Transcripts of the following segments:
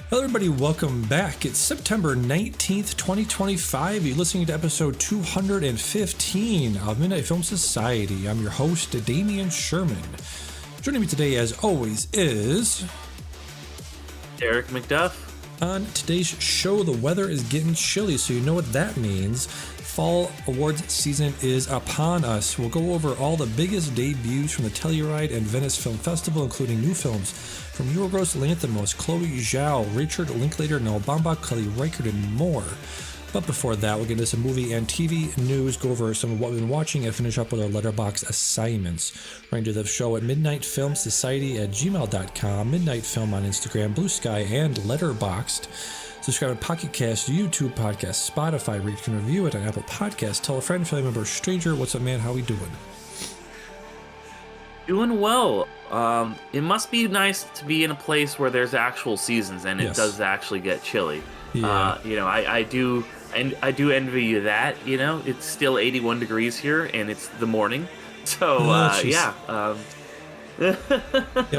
Hello, everybody. Welcome back. It's September 19th, 2025. You're listening to episode 215 of Midnight Film Society. I'm your host, Damian Sherman. Joining me today, as always, is Eric McDuff. On today's show, the weather is getting chilly, so you know what that means. Fall awards season is upon us. We'll go over all the biggest debuts from the Telluride and Venice Film Festival, including new films from Yorgos Lanthimos, Chloe Zhao, Richard Linklater, Noah Baumbach, Kelly Reichert, and more. But before that, we'll get into some movie and TV news, go over some of what we've been watching, and finish up with our letterbox assignments. Right into the show at midnightfilmsociety@gmail.com, Midnight Film on Instagram, Blue Sky, and Letterboxd. Subscribe to Pocket Cast, YouTube Podcast, Spotify, where you can review it on Apple Podcasts. Tell a friend, family member, stranger. What's up, man? How we doing? Doing well. It must be nice to be in a place where there's actual seasons and it does actually get chilly. Yeah. I do envy you that. You know, it's still 81 degrees here and it's the morning. So yeah, I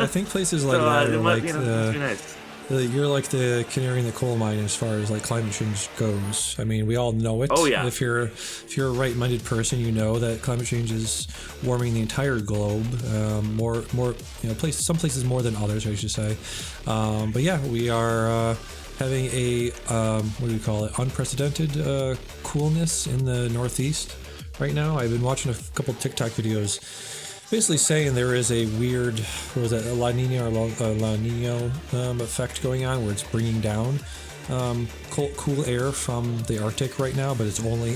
think places like that are like nice. You're like the canary in the coal mine as far as like climate change goes. I mean, we all know it. Oh yeah. If you're a right-minded person, you know that climate change is warming the entire globe. More, some places more than others, I should say. But yeah, we are having a what do we call it? Unprecedented coolness in the Northeast right now. I've been watching a couple TikTok videos, basically saying there is a weird, La Nina or La Nino effect going on, where it's bringing down cool air from the Arctic right now, but it's only,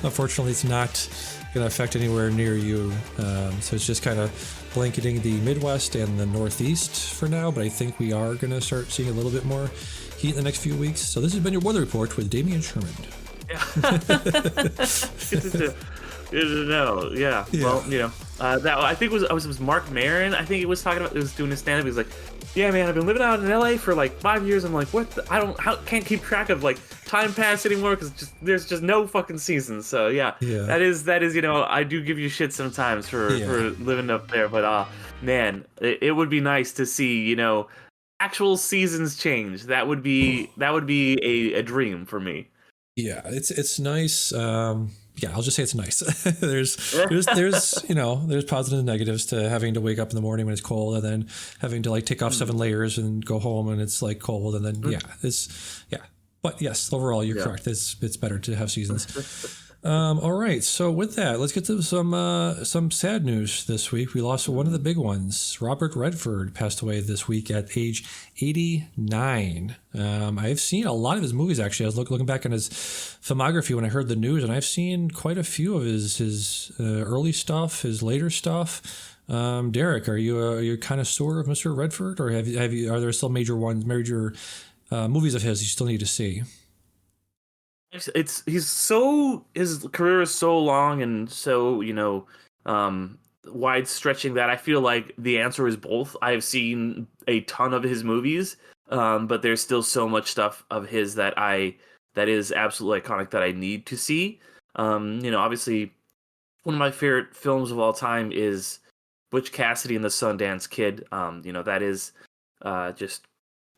unfortunately, it's not going to affect anywhere near you. So it's just kind of blanketing the Midwest and the Northeast for now, but I think we are going to start seeing a little bit more heat in the next few weeks. So this has been your weather report with Damian Sherman. Yeah. Good to know. Yeah. Well, that I think it was Mark Maron. I think he was talking about. It was doing a stand-up. He was like, "Yeah, man, I've been living out in LA for like 5 years. I'm like, what? Can't keep track of like time pass anymore because there's just no fucking seasons." So yeah. That is. I do give you shit sometimes for living up there, but man, it would be nice to see actual seasons change. That would be a dream for me. Yeah, it's nice. Yeah, I'll just say it's nice. there's positives and negatives to having to wake up in the morning when it's cold, and then having to like take off 7 layers and go home and it's like cold, and then But yes, overall you're correct. It's better to have seasons. All right, so with that, let's get to some sad news this week. We lost one of the big ones. Robert Redford passed away this week at age 89. I've seen a lot of his movies, actually. I was looking back on his filmography when I heard the news, and I've seen quite a few of his early stuff, his later stuff. Derek, are you a connoisseur of Mr. Redford, or are there still major movies of his you still need to see? His career is so long and so wide stretching that I feel like the answer is both. I've seen a ton of his movies, but there's still so much stuff of his that is absolutely iconic that I need to see. Obviously one of my favorite films of all time is Butch Cassidy and the Sundance Kid. That is just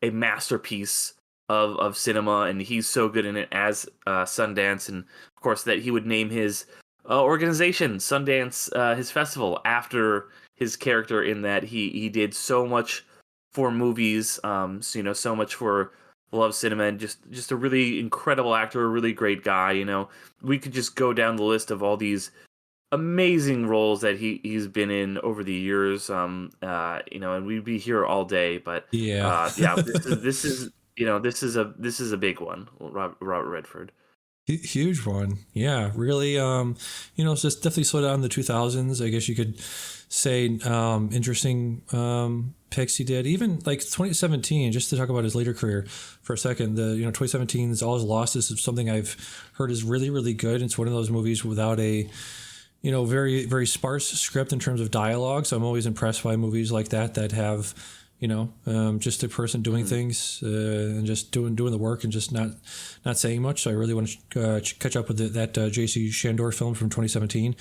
a masterpiece of cinema, and he's so good in it as Sundance, and of course that he would name his organization Sundance, his festival, after his character, in that he did so much for movies, so much for love cinema, and just a really incredible actor, a really great guy. We could just go down the list of all these amazing roles that he's been in over the years, and we'd be here all day, but this is a big one, Robert Redford. Huge one. Yeah, really. It's just definitely slowed down in the 2000s. I guess you could say interesting picks he did. Even like 2017, just to talk about his later career for a second, 2017's All Is Lost is something I've heard is really, really good. It's one of those movies without a very, very sparse script in terms of dialogue. So I'm always impressed by movies like that have just a person doing things and just doing the work and just not saying much. So I really want to catch up with that J.C. Shandor film from 2017.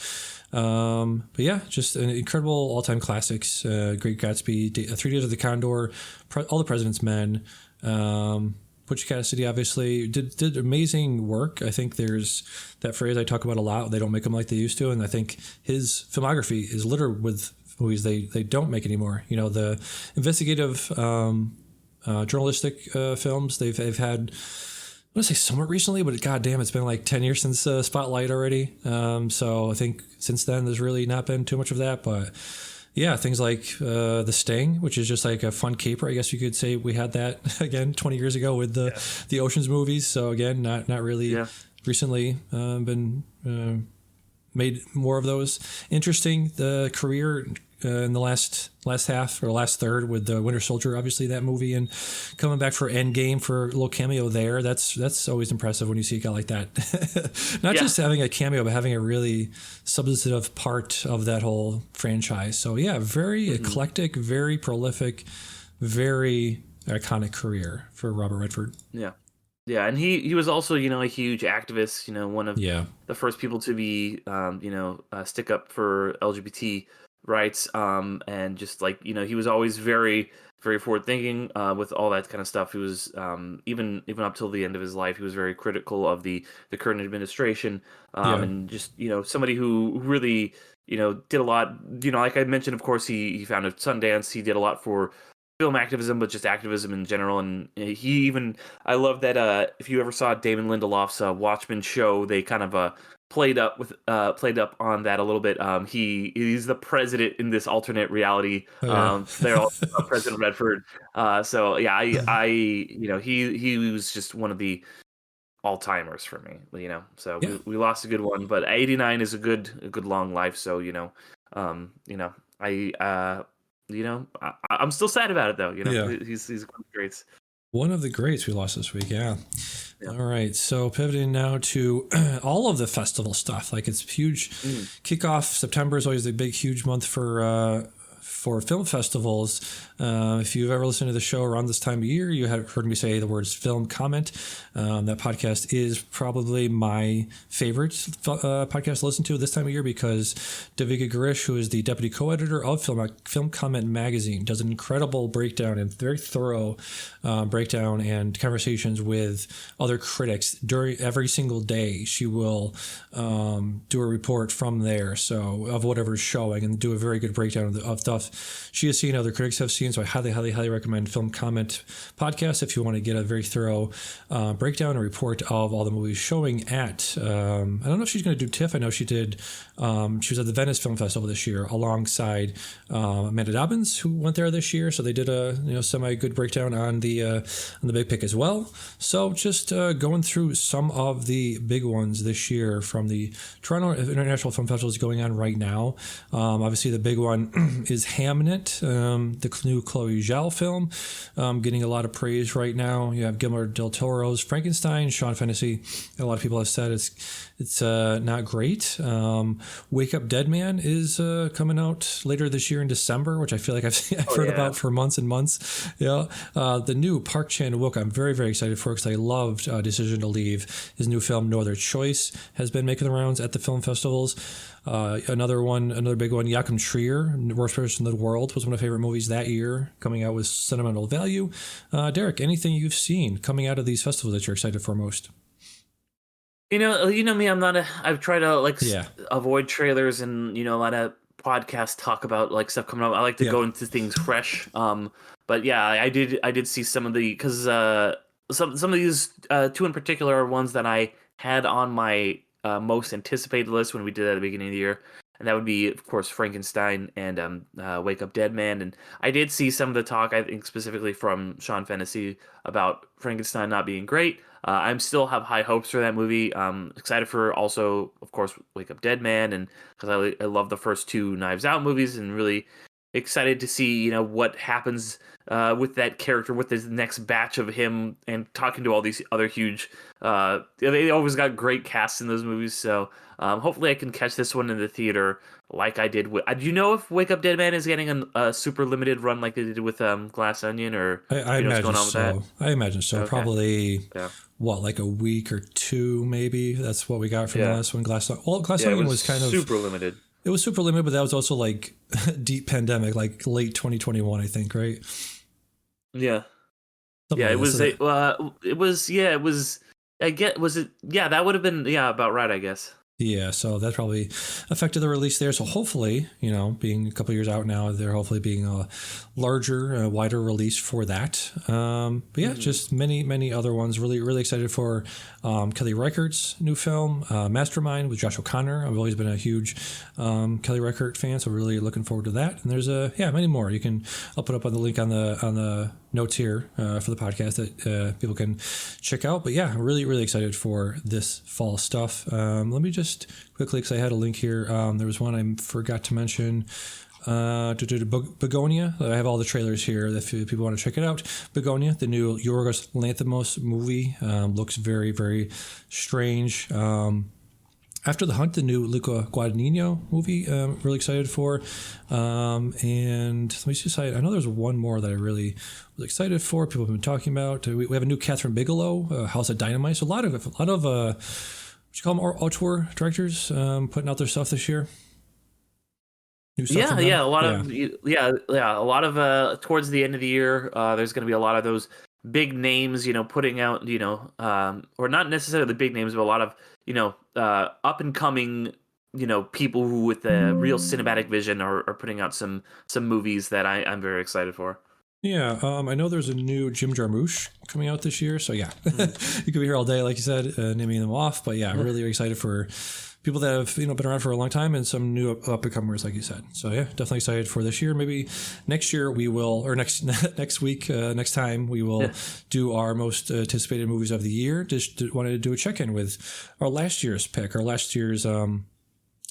But yeah, just an incredible all-time classics. Great Gatsby, 3 Days of the Condor, All the President's Men. Butch Cassidy obviously did amazing work. I think there's that phrase I talk about a lot. They don't make them like they used to, and I think his filmography is littered with movies they don't make anymore. The investigative, journalistic films they've had. I want to say somewhat recently, but goddamn, it's been like 10 years since Spotlight already. So I think since then there's really not been too much of that, but. Yeah, things like The Sting, which is just like a fun caper. I guess you could say we had that again 20 years ago with the Ocean's movies. So again, not really recently been made more of those. Interesting, the career in the last half or last third with the Winter Soldier, obviously that movie, and coming back for Endgame for a little cameo there. That's always impressive when you see a guy like that. Not just having a cameo, but having a really substantive part of that whole franchise. So yeah, very eclectic, very prolific, very iconic career for Robert Redford. Yeah. Yeah, and he was also, a huge activist, one of the first people to be, stick up for LGBT rights, and just like, he was always very, very forward thinking with all that kind of stuff. He was, even up till the end of his life, he was very critical of the current administration, and just, somebody who really, did a lot, like I mentioned, of course, he founded Sundance. He did a lot for film activism, but just activism in general. And I love that if you ever saw Damon Lindelof's Watchmen show, they kind of played up on that a little bit. He's the president in this alternate reality. They're all President Redford. So yeah, he was just one of the all timers for me. So we lost a good one, but 89 is a good long life. So I'm still sad about it though. He's one of the greats. One of the greats we lost this week. Yeah. All right. So pivoting now to all of the festival stuff. Like it's huge kickoff. September is always the big, huge month for film festivals. If you've ever listened to the show around this time of year, you have heard me say the words film comment. That podcast is probably my favorite podcast to listen to this time of year because Davika Garish, who is the deputy co-editor of Film Comment magazine, does an incredible breakdown and very thorough breakdown and conversations with other critics during every single day. She will do a report from there, so of whatever's showing, and do a very good breakdown of stuff she has seen, other critics have seen. So I highly, highly, highly recommend Film Comment podcast if you want to get a very thorough breakdown and report of all the movies showing at. I don't know if she's going to do TIFF. I know she did. She was at the Venice Film Festival this year alongside Amanda Dobbins, who went there this year. So they did a semi good breakdown on the Big Pick as well. So just going through some of the big ones this year from the Toronto International Film Festival is going on right now. Obviously, the big one is Hamnet, the new Chloe Zhao film, getting a lot of praise right now. You have Guillermo del Toro's Frankenstein, Sean Fennessy. A lot of people have said it's not great. Wake Up Dead Man is coming out later this year in December, which I feel like I've heard about for months and months. Yeah, the new Park Chan-wook I'm very, very excited for because I loved Decision to Leave. His new film No Other Choice has been making the rounds at the film festivals. Another big one, Joachim Trier, Worst Person in the World, was one of my favorite movies that year, coming out with sentimental value. Derek, anything you've seen coming out of these festivals that you're excited for most? You know me. I've tried to avoid trailers and a lot of podcasts talk about like stuff coming up. I like to go into things fresh. But yeah, I did see some of the because some of these two in particular are ones that I had on my most anticipated list when we did that at the beginning of the year, and that would be, of course, Frankenstein and Wake Up Dead Man. And I did see some of the talk, I think specifically from Sean Fennessy, about Frankenstein not being great. I still have high hopes for that movie. Excited for also, of course, Wake Up Dead Man, and because I love the first two Knives Out movies, and really excited to see what happens with that character, with this next batch of him, and talking to all these other huge. They always got great casts in those movies, so hopefully I can catch this one in the theater like I did with. Do you know if Wake Up Dead Man is getting a super limited run like they did with Glass Onion, or I do you know what's imagine going on with so. that? I imagine so. Okay. Probably Yeah. what, like a week or two, maybe. That's what we got from the Yeah. last one. Glass Yeah, it Onion was kind of super limited. It was super limited, but that was also like deep pandemic, like late 2021, I think, right? Yeah. Something Yeah, like it was. that. It was. Yeah, it was. I get. Was it? Yeah, that would have been. Yeah, about right, I guess. Yeah, so that probably affected the release there. So hopefully, being a couple years out now, they're hopefully being a larger, wider release for that. But yeah, just many other ones. Really, really excited for Kelly Reichardt's new film, Mastermind, with Josh O'Connor. I've always been a huge Kelly Reichardt fan, so really looking forward to that. And there's many more. I'll put up on the link on the notes here for the podcast that people can check out. But yeah, really, really excited for this fall stuff. Let me just quickly, because I had a link here. There was one I forgot to mention. Begonia. I have all the trailers here if people want to check it out. Begonia, the new Yorgos Lanthimos movie, looks very, very strange. After the Hunt, the new Luca Guadagnino movie, really excited for. And let me see, I know there's one more that I really was excited for. People have been talking about. We have a new Catherine Bigelow, House of Dynamite. So a lot of what you call them, auteur directors putting out their stuff this year. New stuff from them. A lot of towards the end of the year, there's going to be a lot of those big names, putting out, or not necessarily the big names, but a lot of, up and coming, people who with a real cinematic vision are putting out some movies that I'm very excited for. Yeah, I know there's a new Jim Jarmusch coming out this year, so yeah, you could be here all day, like you said, naming them off. But yeah, really excited for people that have been around for a long time and some new up and comers, like you said. So yeah, definitely excited for this year. Maybe next year we will, or next week, next time we will do our most anticipated movies of the year. Just wanted to do a check-in with our last year's pick, our last year's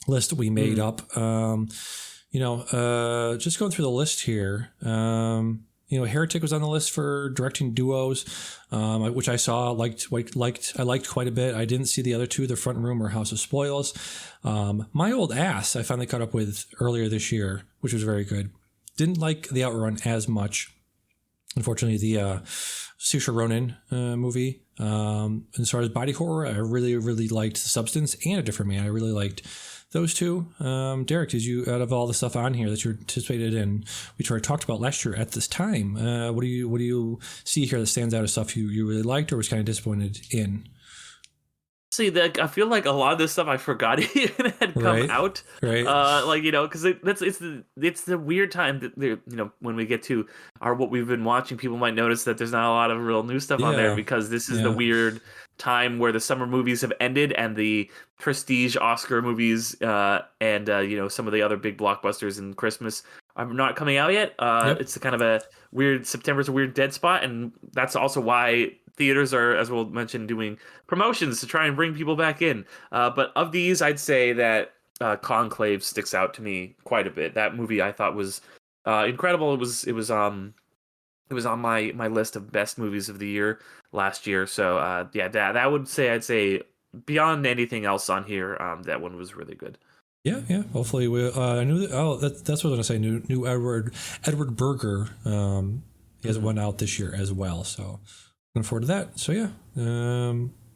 list we made up. Just going through the list here. Heretic was on the list for directing duos, which I saw, liked quite a bit. I didn't see the other two, The Front Room or House of Spoils. My Old Ass, I finally caught up with earlier this year, which was very good. Didn't like The Outrun as much. Unfortunately, the Saoirse Ronan movie. As far as body horror, I really, really liked Substance and A Different Man. I really liked those two. Derek, did you, out of all the stuff on here that you anticipated and we talked about last year at this time, what do you see here that stands out as stuff you really liked or was kind of disappointed in? See, I feel like a lot of this stuff I forgot even had come out. Right. Because it's the weird time that when we get to what we've been watching, people might notice that there's not a lot of real new stuff on there because this is the weird time where the summer movies have ended and the prestige Oscar movies and some of the other big blockbusters in Christmas are not coming out yet. It's kind of a weird, September's a weird dead spot, and that's also why theaters are, as we'll mention, doing promotions to try and bring people back in. But of these, I'd say that Conclave sticks out to me quite a bit. That movie I thought was incredible. It was on my list of best movies of the year last year. So I'd say beyond anything else on here, that one was really good. Yeah. Hopefully I knew that. That's what I was gonna say. New Edward Berger. He has one out this year as well. So looking forward to that. So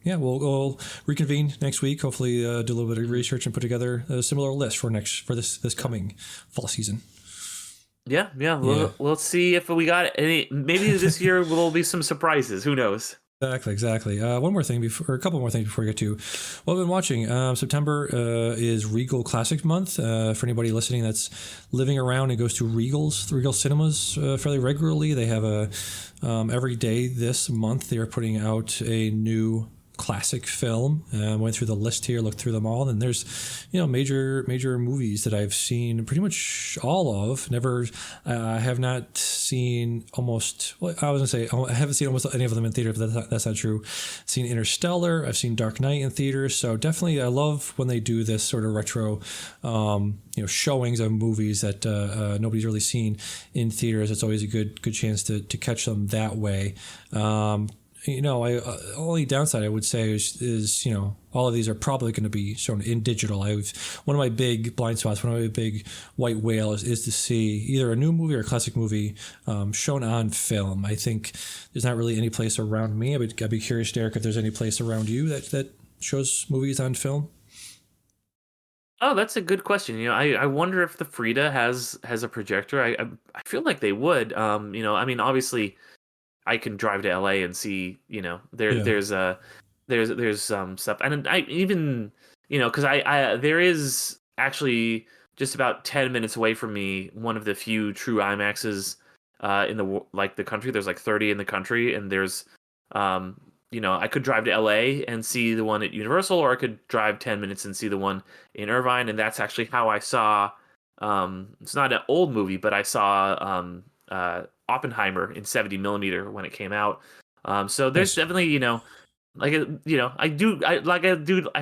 we'll reconvene next week. Hopefully, do a little bit of research and put together a similar list for this coming fall season. Yeah. We'll see if we got any. Maybe this year will be some surprises. Who knows? Exactly. A couple more things before we get to what I've been watching. September is Regal Classics Month. For anybody listening that's living around and goes to Regal cinemas fairly regularly, they have every day this month they are putting out a new classic film. Went through the list here, looked through them all, and there's major movies that I've seen pretty much all of. Never, I have not seen almost. Well, I was gonna say I haven't seen almost any of them in theater, but that's not true. Seen Interstellar. I've seen Dark Knight in theaters. So definitely, I love when they do this sort of retro, showings of movies that nobody's really seen in theaters. It's always a good chance to catch them that way. Only downside I would say is all of these are probably going to be shown in digital. One of my big blind spots, one of my big white whales is to see either a new movie or a classic movie shown on film. I think there's not really any place around me. I'd be curious, Derek, if there's any place around you that shows movies on film. Oh, that's a good question. I wonder if the Frida has a projector. I feel like they would. I mean, obviously, I can drive to LA and see, there's some stuff, and I even, because I there is actually just about 10 minutes away from me one of the few true IMAXs in the country. There's like 30 in the country, and there's I could drive to LA and see the one at Universal, or I could drive 10 minutes and see the one in Irvine, and that's actually how I saw. It's not an old movie, but I saw Oppenheimer in 70 millimeter when it came out. So there's definitely, I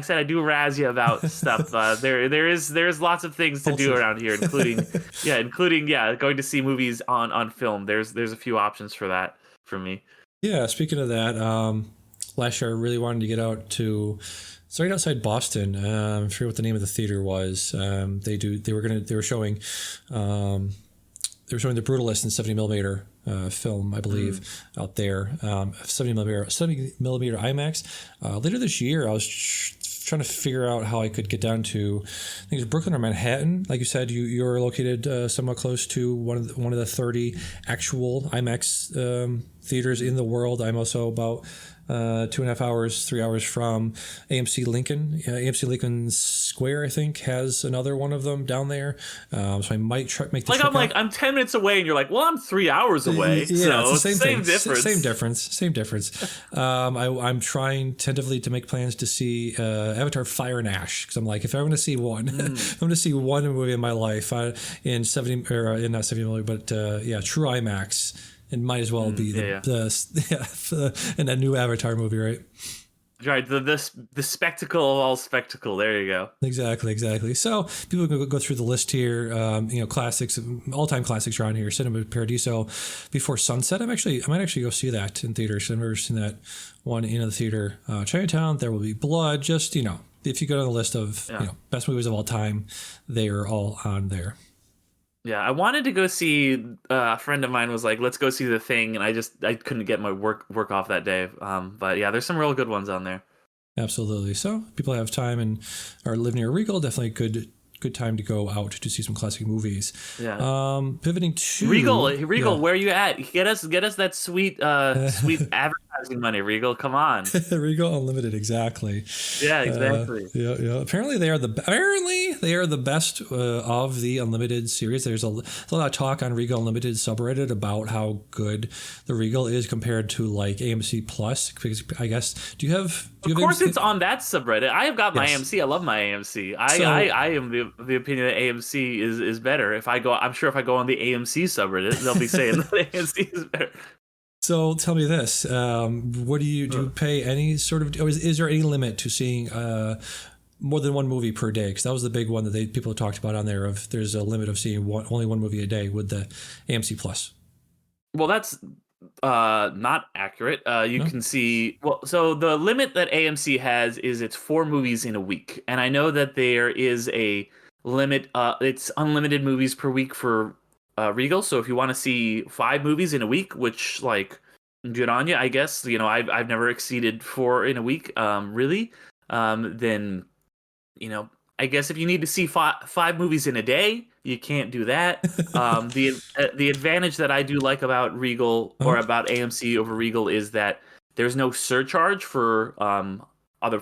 said I do razz you about stuff. There's lots of things to do around here, including going to see movies on film. There's a few options for that for me. Yeah, speaking of that, last year I really wanted to get out to. It's right outside Boston. I forget what the name of the theater was. They were showing the Brutalist in 70 millimeter film, I believe, out there. 70 millimeter IMAX. Later this year, I was trying to figure out how I could get down to, I think it's Brooklyn or Manhattan. Like you said, you're located somewhat close to one of the 30 actual IMAX theaters in the world. I'm also about 2.5 hours, 3 hours from AMC Lincoln. AMC Lincoln Square, I think, has another one of them down there. So I might make the trip. I'm 10 minutes away, and you're like, well, I'm 3 hours away. Yeah, so it's the same difference. Same difference. I'm trying tentatively to make plans to see Avatar: Fire and Ash, because I'm like, if I'm going to see one, if I'm going to see one movie in my life in 70 or in not 70 millimeter, but true IMAX. It might as well be in that new Avatar movie, right? Right, the spectacle of all spectacle. There you go. Exactly. So people can go through the list here. Classics, all-time classics are on here. Cinema Paradiso, Before Sunset. I might actually go see that in theaters. I've never seen that one in the theater. Chinatown, There Will Be Blood. Just if you go to the list of best movies of all time, they are all on there. Yeah, I wanted to go see. A friend of mine was like, "Let's go see The Thing," and I couldn't get my work off that day. But yeah, there's some real good ones on there. Absolutely. So people have time and are live near Regal. Definitely good time to go out to see some classic movies. Yeah. Pivoting to Regal, where are you at? Get us that sweet advertising money, Regal. Come on. Regal Unlimited, exactly. Yeah, exactly. Yeah. Apparently they are the best of the Unlimited series. There's a lot of talk on Regal Unlimited subreddit about how good the Regal is compared to like AMC Plus. Because I guess of course, it's on that subreddit. I have got my AMC. I love my AMC. I am the opinion that AMC is better. I'm sure if I go on the AMC subreddit, they'll be saying that AMC is better. So tell me this: what do you pay any sort of? Is there any limit to seeing more than one movie per day? Because that was the big one that people talked about on there. Of there's a limit of seeing only one movie a day with the AMC Plus. Well, that's not accurate. You can see. Well, so the limit that AMC has is it's 4 movies in a week, and I know that there is a limit. It's unlimited movies per week for Regal. So if you want to see 5 movies in a week, which like good on you, I guess. I've never exceeded 4 in a week. Really, then I guess if you need to see 5 movies in a day, you can't do that. The advantage that I do like about Regal or about AMC over Regal is that there's no surcharge for other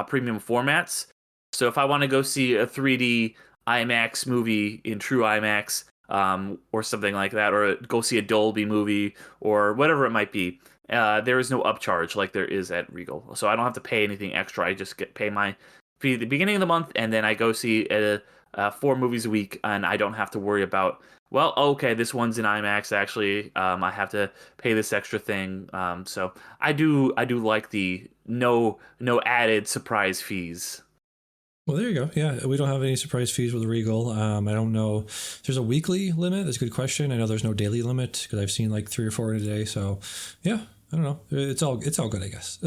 premium formats. So if I want to go see a 3D IMAX movie in true IMAX, or something like that, or go see a Dolby movie or whatever it might be, there is no upcharge like there is at Regal. So I don't have to pay anything extra. I just pay my fee at the beginning of the month, and then I go see 4 movies a week, and I don't have to worry about, well, okay, this one's in IMAX. Actually, I have to pay this extra thing. So I do like the no added surprise fees. Well, there you go. Yeah, we don't have any surprise fees with Regal. I don't know. There's a weekly limit. That's a good question. I know there's no daily limit because I've seen like 3 or 4 in a day. So, yeah, I don't know. It's all good, I guess.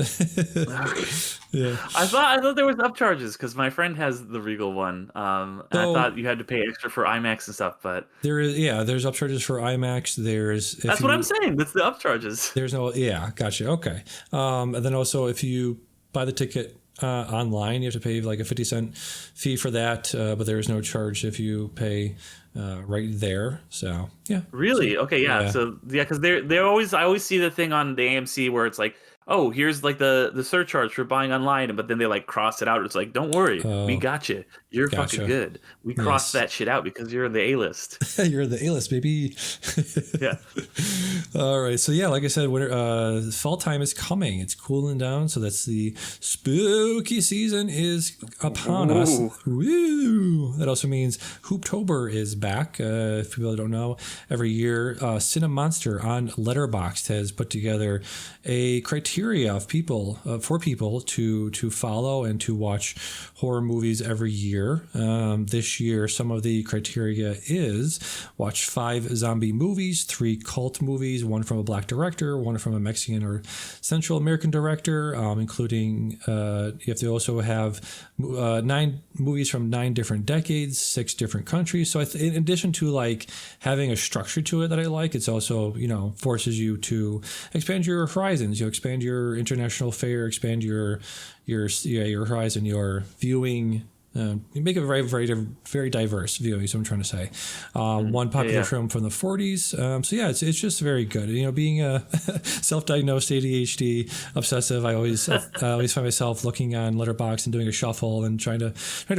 Yeah. I thought there was upcharges because my friend has the Regal one. And I So thought you had to pay extra for IMAX and stuff, but there is, yeah, there's upcharges for IMAX. There's if that's what I'm you saying. That's the upcharges. there's no, yeah, gotcha. Okay. And then also if you buy the ticket online, you have to pay like a 50-cent fee for that, but there is no charge if you pay right there. So yeah. Really? Okay, yeah. Yeah. So yeah, because they're always, I always see the thing on the AMC where it's like, oh, here's like the surcharge for buying online, but then they like cross it out. It's like, don't worry, we Oh, got you. You're fucking gotcha. good. We crossed Yes. that shit out because you're in the A list. You're the A-list, baby. Yeah. All right. So yeah, like I said, winter, fall time is coming. It's cooling down. So that's the spooky season is upon us. Ooh. Woo! That also means Hooptober is back. If people don't know, every year, Cinemonster on Letterboxd has put together a criteria of people for people to follow and to watch horror movies every year. This year, some of the criteria is watch 5 zombie movies, 3 cult movies, 1 from a black director, 1 from a Mexican or Central American director, including you have to also have 9 movies from 9 different decades, 6 different countries. So in addition to like having a structure to it that I like, it's also, forces you to expand your horizons, expand your international fare, expand your horizon, your viewing. You make it very, very, very diverse viewing. Is what I'm trying to say. One popular Yeah. film from the 40s. So yeah, it's just very good. Being a self-diagnosed ADHD obsessive, I always find myself looking on Letterboxd and doing a shuffle and trying to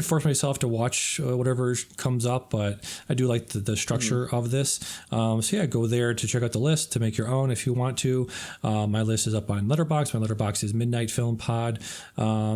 force myself to watch whatever comes up. But I do like the structure of this. So yeah, go there to check out the list to make your own if you want to. My list is up on Letterboxd. My Letterboxd is Midnight Film Pod.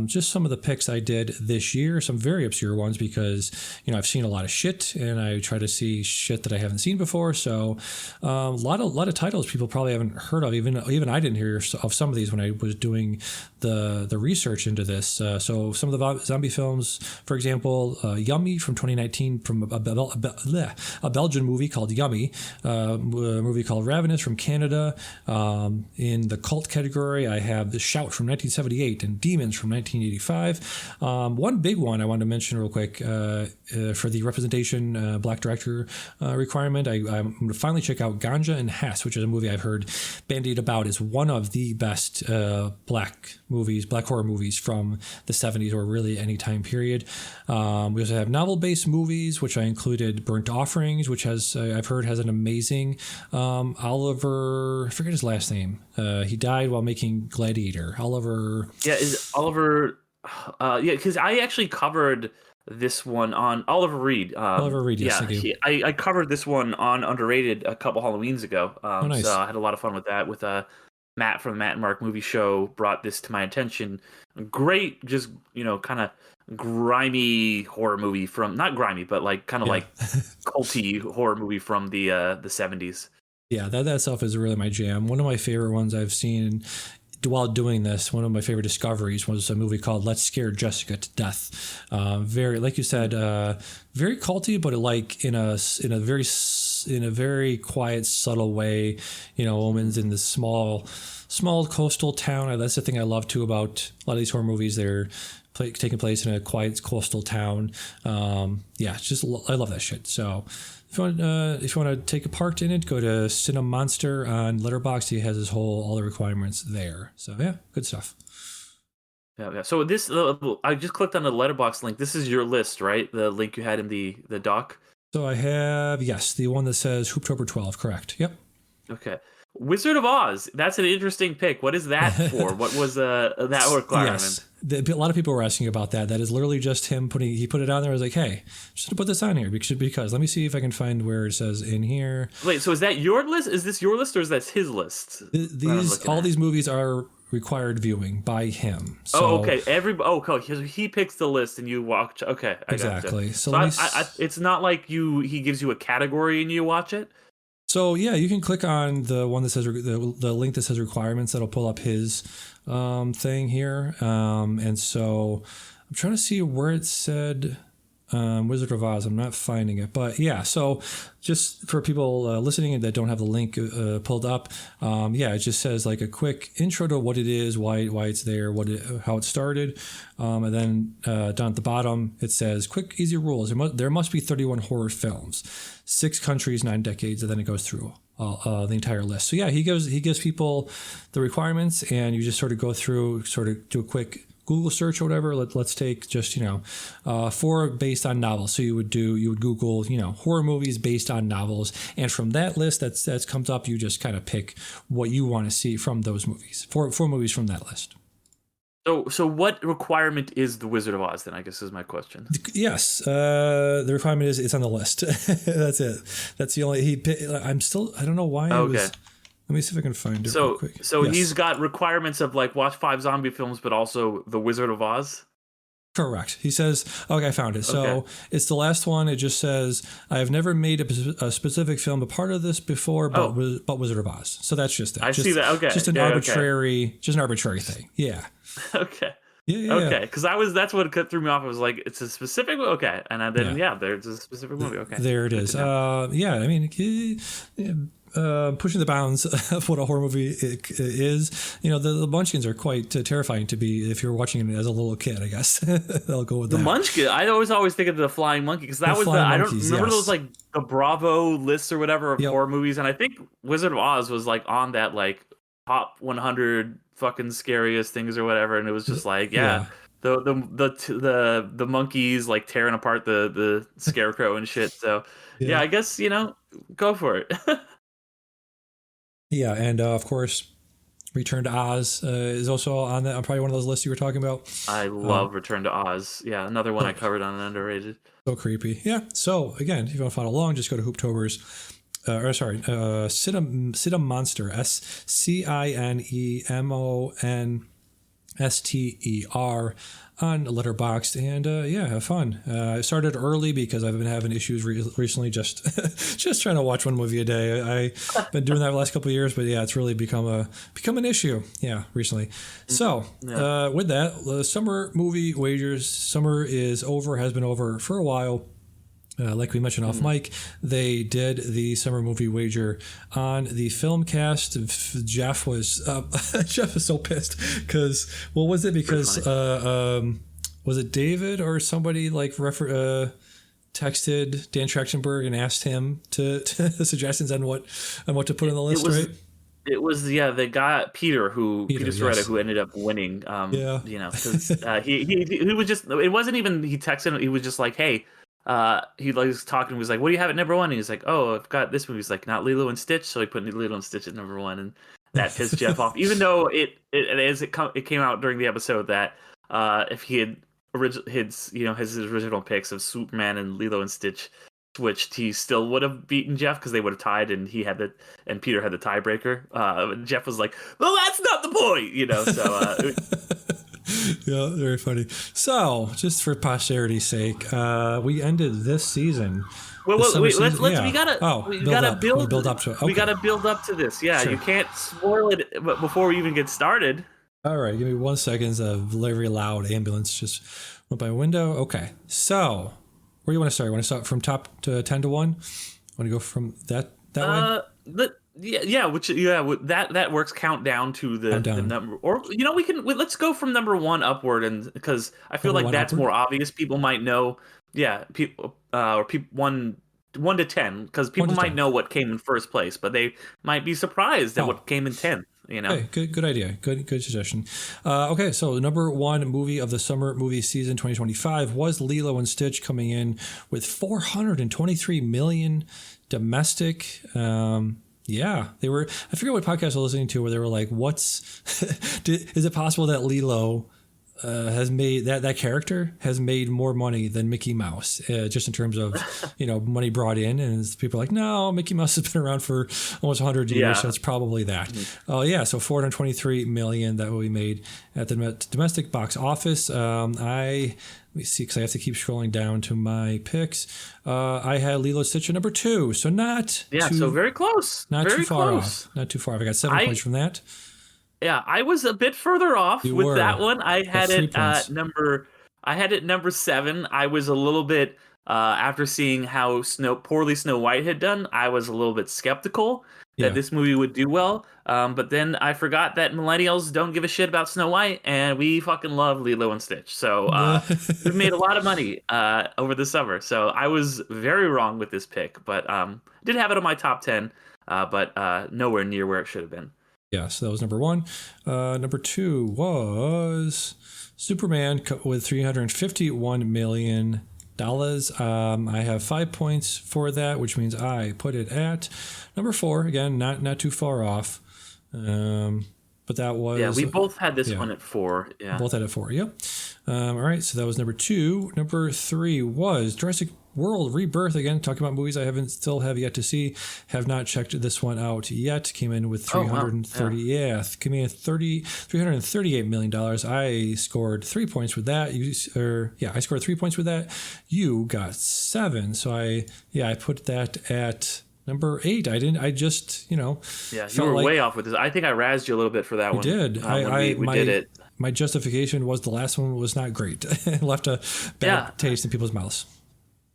Just some of the picks I did this year. Some very obscure ones because I've seen a lot of shit and I try to see shit that I haven't seen before. So a lot of titles people probably haven't heard of. Even I didn't hear of some of these when I was doing the research into this. So some of the zombie films, for example, Yummy from 2019 from a Belgian movie called Yummy, a movie called Ravenous from Canada. In the cult category, I have The Shout from 1978 and Demons from 1985. One big one I want to mention real quick for the representation black director requirement. I'm going to finally check out Ganja and Hess, which is a movie I've heard bandied about as one of the best black horror movies from the 70s or really any time period. We also have novel-based movies, which I included Burnt Offerings, which I've heard has an amazing Oliver, I forget his last name. He died while making Gladiator. Oliver. Yeah, is Oliver? Yeah, because I actually covered this one on Oliver Reed. Oliver Reed, yes, Yeah, thank you. I covered this one on Underrated a couple Halloweens ago. Nice. So I had a lot of fun with that. With Matt from the Matt and Mark Movie Show brought this to my attention. Great, just kind of grimy horror movie from, not grimy, but like kind of Yeah. like culty horror movie from the 70s. Yeah, that stuff is really my jam. One of my favorite ones I've seen while doing this, one of my favorite discoveries was a movie called Let's Scare Jessica to Death. Very, like you said, very culty, but like in a very quiet, subtle way. Woman's in this small coastal town. That's the thing I love too about a lot of these horror movies. They're taking place in a quiet coastal town. It's just I love that shit. So if you want to take a part in it, go to Cinemonster on Letterboxd. He has all the requirements there. So yeah, good stuff. Yeah. So this, I just clicked on the Letterbox link. This is your list, right? The link you had in the doc. So I have, yes, the one that says Hooptober 12, correct. Yep. Okay. Wizard of Oz. That's an interesting pick. What is that for? What was that requirement? Yes. A lot of people were asking about that. That is literally just him he put it on there. I was like, hey, just to put this on here because let me see if I can find where it says in here. Wait, so is that your list? Is this your list or is that his list? These movies are required viewing by him. So, okay. He picks the list and you watch. Okay, exactly. Gotcha. So it's not like he gives you a category and you watch it. So yeah, you can click on the one that says the link that says requirements. That'll pull up his thing here. And so I'm trying to see where it said Wizard of Oz. I'm not finding it, but yeah. So just for people listening that don't have the link pulled up, it just says like a quick intro to what it is, why it's there, how it started, and then down at the bottom it says quick, easy rules. There must be 31 horror films, 6 countries, 9 decades, and then it goes through the entire list. So yeah, he gives people the requirements, and you just sort of go through, sort of do a quick Google search or whatever. Let's take just 4 based on novels. So you would Google horror movies based on novels, and from that list that comes up, you just kind of pick what you want to see from those movies. 4 movies from that list. So what requirement is the Wizard of Oz then? I guess is my question. Yes, the requirement is it's on the list. That's it. That's the only I don't know why. Okay. Let me see if I can find it real quick. So yes. He's got requirements of like watch 5 zombie films, but also The Wizard of Oz? Correct. He says, okay, I found it. So it's the last one. It just says, I have never made a specific film a part of this before, but Wizard of Oz. So that's just it. I see that. Okay. Just an arbitrary thing. Yeah. Okay. Yeah. Okay. Because that's what threw me off. It was like, it's a specific, okay. And then, there's a specific movie. Okay. There it is. I mean, pushing the bounds of what a horror movie is. The Munchkins are quite terrifying to be if you're watching it as a little kid, I guess. I'll go with that. The Munchkin. I always think of the Flying Monkey because that was I don't remember those like the Bravo lists or whatever of horror movies, and I think Wizard of Oz was like on that like top 100 fucking scariest things or whatever, and it was just like the monkeys like tearing apart the scarecrow and shit. So I guess go for it. Yeah, and of course, Return to Oz is also on that. Probably one of those lists you were talking about. I love Return to Oz. Yeah, another one I covered on Underrated. So creepy. Yeah. So again, if you want to follow along, just go to Hooptober's. Cinemonster, SCINEMONSTER on Letterboxd, and have fun. I started early because I've been having issues recently just trying to watch one movie a day. I've been doing that the last couple of years, but it's really become an issue recently. So with that, the summer movie wagers, summer is over, has been over for a while. Like we mentioned off mic, they did the summer movie wager on the film cast. Jeff was so pissed because what was it? Because was it David or somebody like texted Dan Trachtenberg and asked him to suggestions on what to put on the list, right? It was the guy Peter Soretta who ended up winning. Because he was just, it wasn't even he texted, he was just like, hey. He was talking. He was like, "What do you have at number 1?" And he's like, "Oh, I've got this movie." He's like, "Not Lilo and Stitch," so he put Lilo and Stitch at number 1, and that pissed Jeff off. Even though it came out during the episode that if he had his original picks of Superman and Lilo and Stitch switched, he still would have beaten Jeff because they would have tied, and and Peter had the tiebreaker. Jeff was like, "Well, that's not the point," So. Yeah, very funny. So, just for posterity's sake, we ended this season. We gotta build up to it. Okay. We gotta build up to this. Yeah, sure. You can't spoil it before we even get started. All right, give me 1 second. A very loud ambulance just went by a window. Okay, so where do you want to start? You want to start from top to 10 to 1? Want to go from that way? That works. Count down to the number, or let's go from number 1 upward, and because I feel like that's more obvious. People might know, people or people 1 to 10, because people might know what came in first place, but they might be surprised at what came in 10th. Hey, good idea. Good suggestion. Okay, so the number 1 movie of the summer movie season 2025 was Lilo and Stitch, coming in with 423 million domestic. Yeah, they were. I forget what podcast I was listening to where they were like, "What's is it possible that Lilo has made that character has made more money than Mickey Mouse, just in terms of money brought in?" And people are like, "No, Mickey Mouse has been around for almost 100 years, Yeah. so it's probably that." Oh yeah, so 423 million that we made at the domestic box office. Let me see, because I have to keep scrolling down to my picks. I had Lilo and Stitch at number 2, so not So very close. not Very too far close. off. Not too far off. I got 7 points from that. Yeah, I was a bit further off You with were. that one. I had 3 it points. at number 7. I was a little bit after seeing how poorly Snow White had done, I was a little bit skeptical that Yeah. this movie would do well. But then I forgot that millennials don't give a shit about Snow White, and we fucking love Lilo and Stitch. So we made a lot of money over the summer. So I was very wrong with this pick, but did have it on my top 10, but nowhere near where it should have been. Yeah, so that was number 1. Number 2 was Superman with $351 million. I have 5 points for that, which means I put it at number 4. Again, not too far off. But that was... Yeah, we both had this one at 4. Yeah. Both had it 4, yep. All right, so that was number 2. Number 3 was Jurassic World Rebirth. Again, talking about movies I still have yet to see. Have not checked this one out yet. Came in with 330. Came in at $338 million. I scored 3 points with that. I scored 3 points with that. You got 7. So I put that at number 8. I just, Yeah, you were way off with this. I think I razzed you a little bit for that one. You did. We did it. My justification was the last one was not great. It left a bad taste in people's mouths.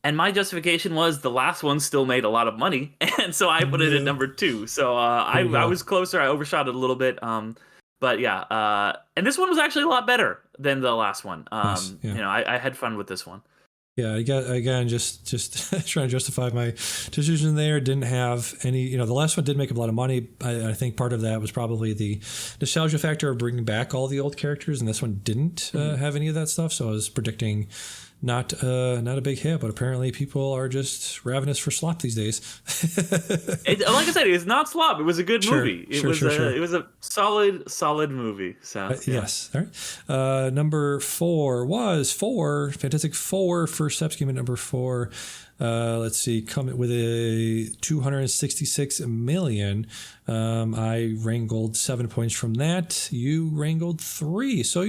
And my justification was the last one still made a lot of money, and so I put it at number 2. So I was closer. I overshot it a little bit. But yeah, and this one was actually a lot better than the last one. Nice, yeah. I had fun with this one. Yeah, again, just trying to justify my decision there. Didn't have any, the last one did make a lot of money. I think part of that was probably the nostalgia factor of bringing back all the old characters, and this one didn't have any of that stuff. So I was predicting not a big hit, but apparently people are just ravenous for slop these days. Like I said, it's not slop. It was a good movie. It was a solid movie. So yes. All right. Number 4 was Fantastic Four. First steps came at number 4. Let's see, coming with a 266 million. I wrangled 7 points from that. You wrangled 3. So,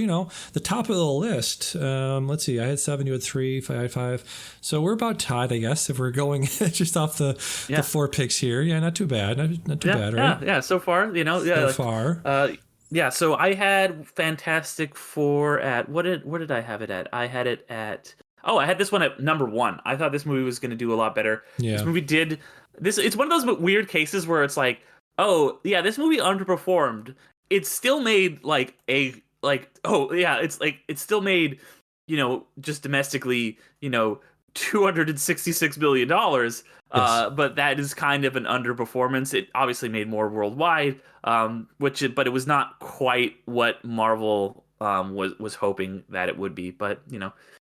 the top of the list. Let's see, I had 7, you had 3, I had 5. So we're about tied, I guess, if we're going just off the 4 picks here. Yeah, not too bad. Not too bad, right? Yeah, so far, So far. Yeah, so I had Fantastic Four at where did I have it at? I had it at I had this one at number 1. I thought this movie was going to do a lot better. Yeah. This movie did this. It's one of those weird cases where it's like, oh yeah, this movie underperformed. It still made it still made, just domestically, $266 billion. Yes. But that is kind of an underperformance. It obviously made more worldwide, but it was not quite what Marvel was hoping that it would be. But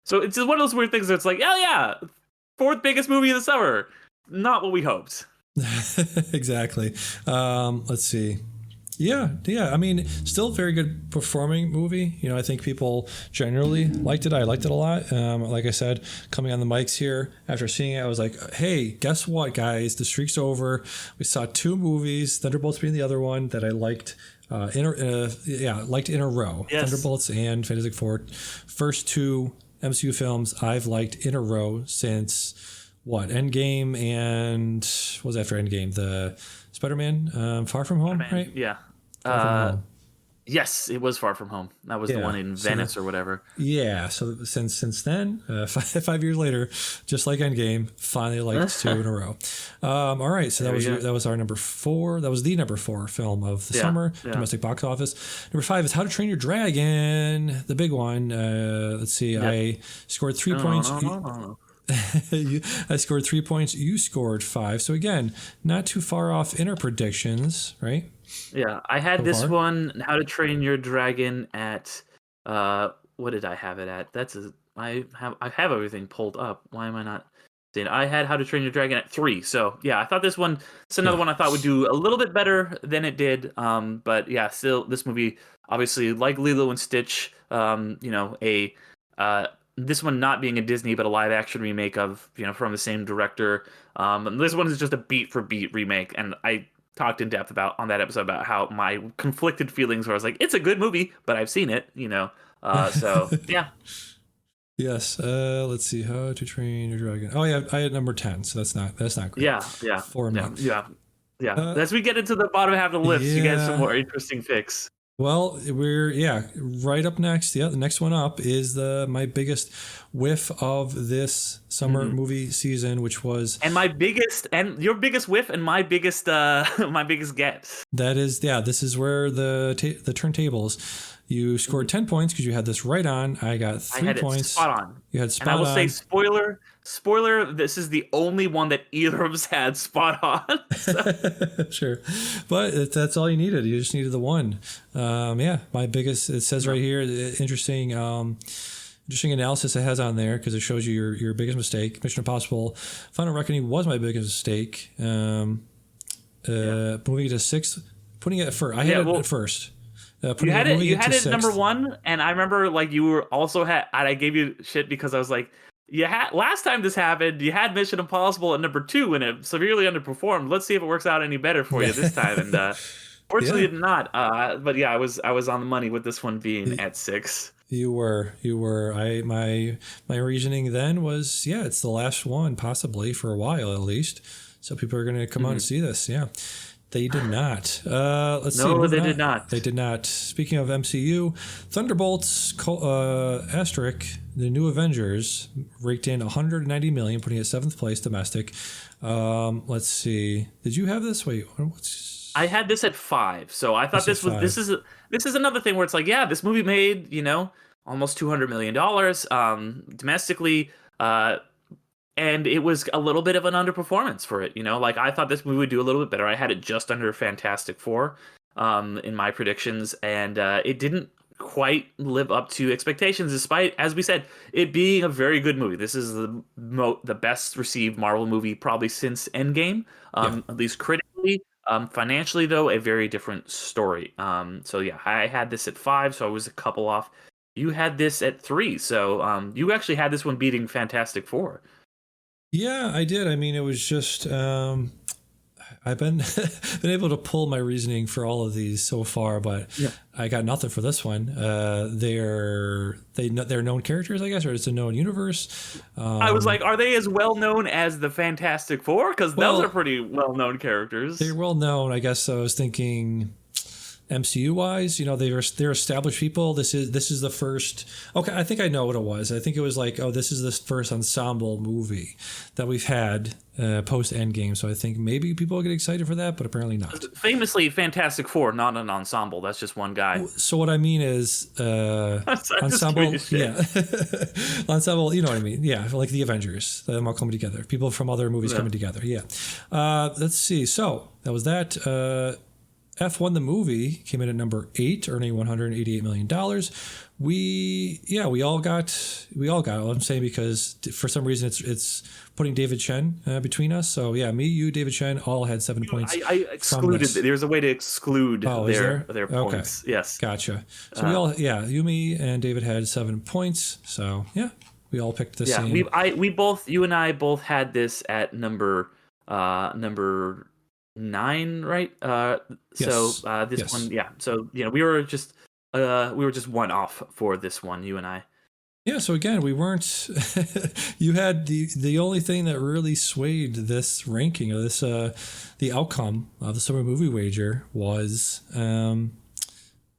so it's just one of those weird things that's like, oh yeah, 4th biggest movie of the summer. Not what we hoped. Exactly. Let's see. Yeah. I mean, still very good performing movie. I think people generally liked it. I liked it a lot. Like I said, coming on the mics here after seeing it, I was like, hey, guess what, guys? The streak's over. We saw 2 movies, Thunderbolts being the other one that I liked. Liked in a row. Yes. Thunderbolts and Fantastic Four. First 2 MCU films I've liked in a row since Endgame, and what was after Endgame? The Spider-Man Far From Home, right? Yeah. Far From Home. Yes, it was Far From Home. That was the one in Venice or whatever. Yeah, so since then, 5 years later, just like Endgame, finally liked 2 in a row. All right, so that was our number 4. That was the number 4 film of the summer, domestic box office. Number 5 is How to Train Your Dragon, the big one. Let's see, I scored 3 points. I scored 3 points. You scored 5. So again, not too far off in our predictions, right? Yeah, I had this one, How to Train Your Dragon, at what did I have it at? I have everything pulled up. Why am I not I had How to Train Your Dragon at 3. So yeah, I thought this one. It's another Yeah. one I thought would do a little bit better than it did. But yeah, still this movie obviously like Lilo and Stitch. Uh, this one not being a Disney but a live action remake of from the same director. And this one is just a beat for beat remake, and I talked in depth about on that episode about how my conflicted feelings were. I was like, it's a good movie, but I've seen it. So yeah. Yes. Let's see. How to Train Your Dragon. Oh yeah, I had number 10, so that's not great. Yeah, For me. yeah. As we get into the bottom half of the list, you get some more interesting picks. Well, we're right up next. Yeah, the next one up is my biggest whiff of this summer movie season, which was and your biggest whiff and my biggest my biggest get. That is, this is where the turntables. You scored 10 points because you had this right on. I got 3 points. Spot on. You had spot on. And I will say, spoiler, this is the only one that either of us had spot on. So. Sure. But that's all you needed. You just needed the one. My biggest, it says right here, interesting analysis it has on there because it shows you your biggest mistake. Mission Impossible Final Reckoning was my biggest mistake. Moving it to 6, putting it at first. I had it at first. You had it at number 1, and I remember like you were also I gave you shit because I was like, last time this happened, you had Mission Impossible at number 2 and it severely underperformed. Let's see if it works out any better for you this time. And fortunately, it did not. But yeah, I was on the money with this one being at 6. You were. My reasoning then was, it's the last one possibly for a while at least. So people are going to come out and see this. Yeah. They did not. Let's see. No, they did not. They did not. Speaking of MCU, Thunderbolts, asterisk, the New Avengers raked in $190 million, putting it 7th place domestic. Let's see. Did you have this? Wait, I had this at 5. So I thought this is another thing where it's like, this movie made almost $200 million domestically. And it was a little bit of an underperformance for it, Like I thought this movie would do a little bit better. I had it just under Fantastic Four, in my predictions, and it didn't quite live up to expectations, despite, as we said, it being a very good movie. This is the best received Marvel movie probably since Endgame, at least critically. Financially, though, a very different story. I had this at 5, so I was a couple off. You had this at 3, so you actually had this one beating Fantastic Four. Yeah, I did. I mean, it was just I've been able to pull my reasoning for all of these so far, but I got nothing for this one. They're known characters, I guess, or it's a known universe. I was like, are they as well known as the Fantastic Four? Because those are pretty well known characters. They're well known, I guess. So I was thinking, MCU wise, they're established people. This is the first. Okay, I think I know what it was. I think it was like, this is the first ensemble movie that we've had post Endgame. So I think maybe people will get excited for that, but apparently not. Famously, Fantastic Four, not an ensemble. That's just one guy. So what I mean is ensemble. Yeah, ensemble. You know what I mean? Yeah, like the Avengers, them all coming together. People from other movies coming together. Yeah. Let's see. So that was that. F1 the movie came in at number 8, earning $188 million. We all got it. I'm saying because for some reason it's putting David Chen between us. So me, you, David Chen all had 7 points. I excluded. There's a way to exclude their points. Okay. Yes. Gotcha. So we all, you, me, and David had 7 points. So we all picked the same. You and I both had this at number 9, right? This one, So we were just one off for this one, you and I. Yeah. So again, we weren't. You had the only thing that really swayed this ranking of this the outcome of the summer movie wager was what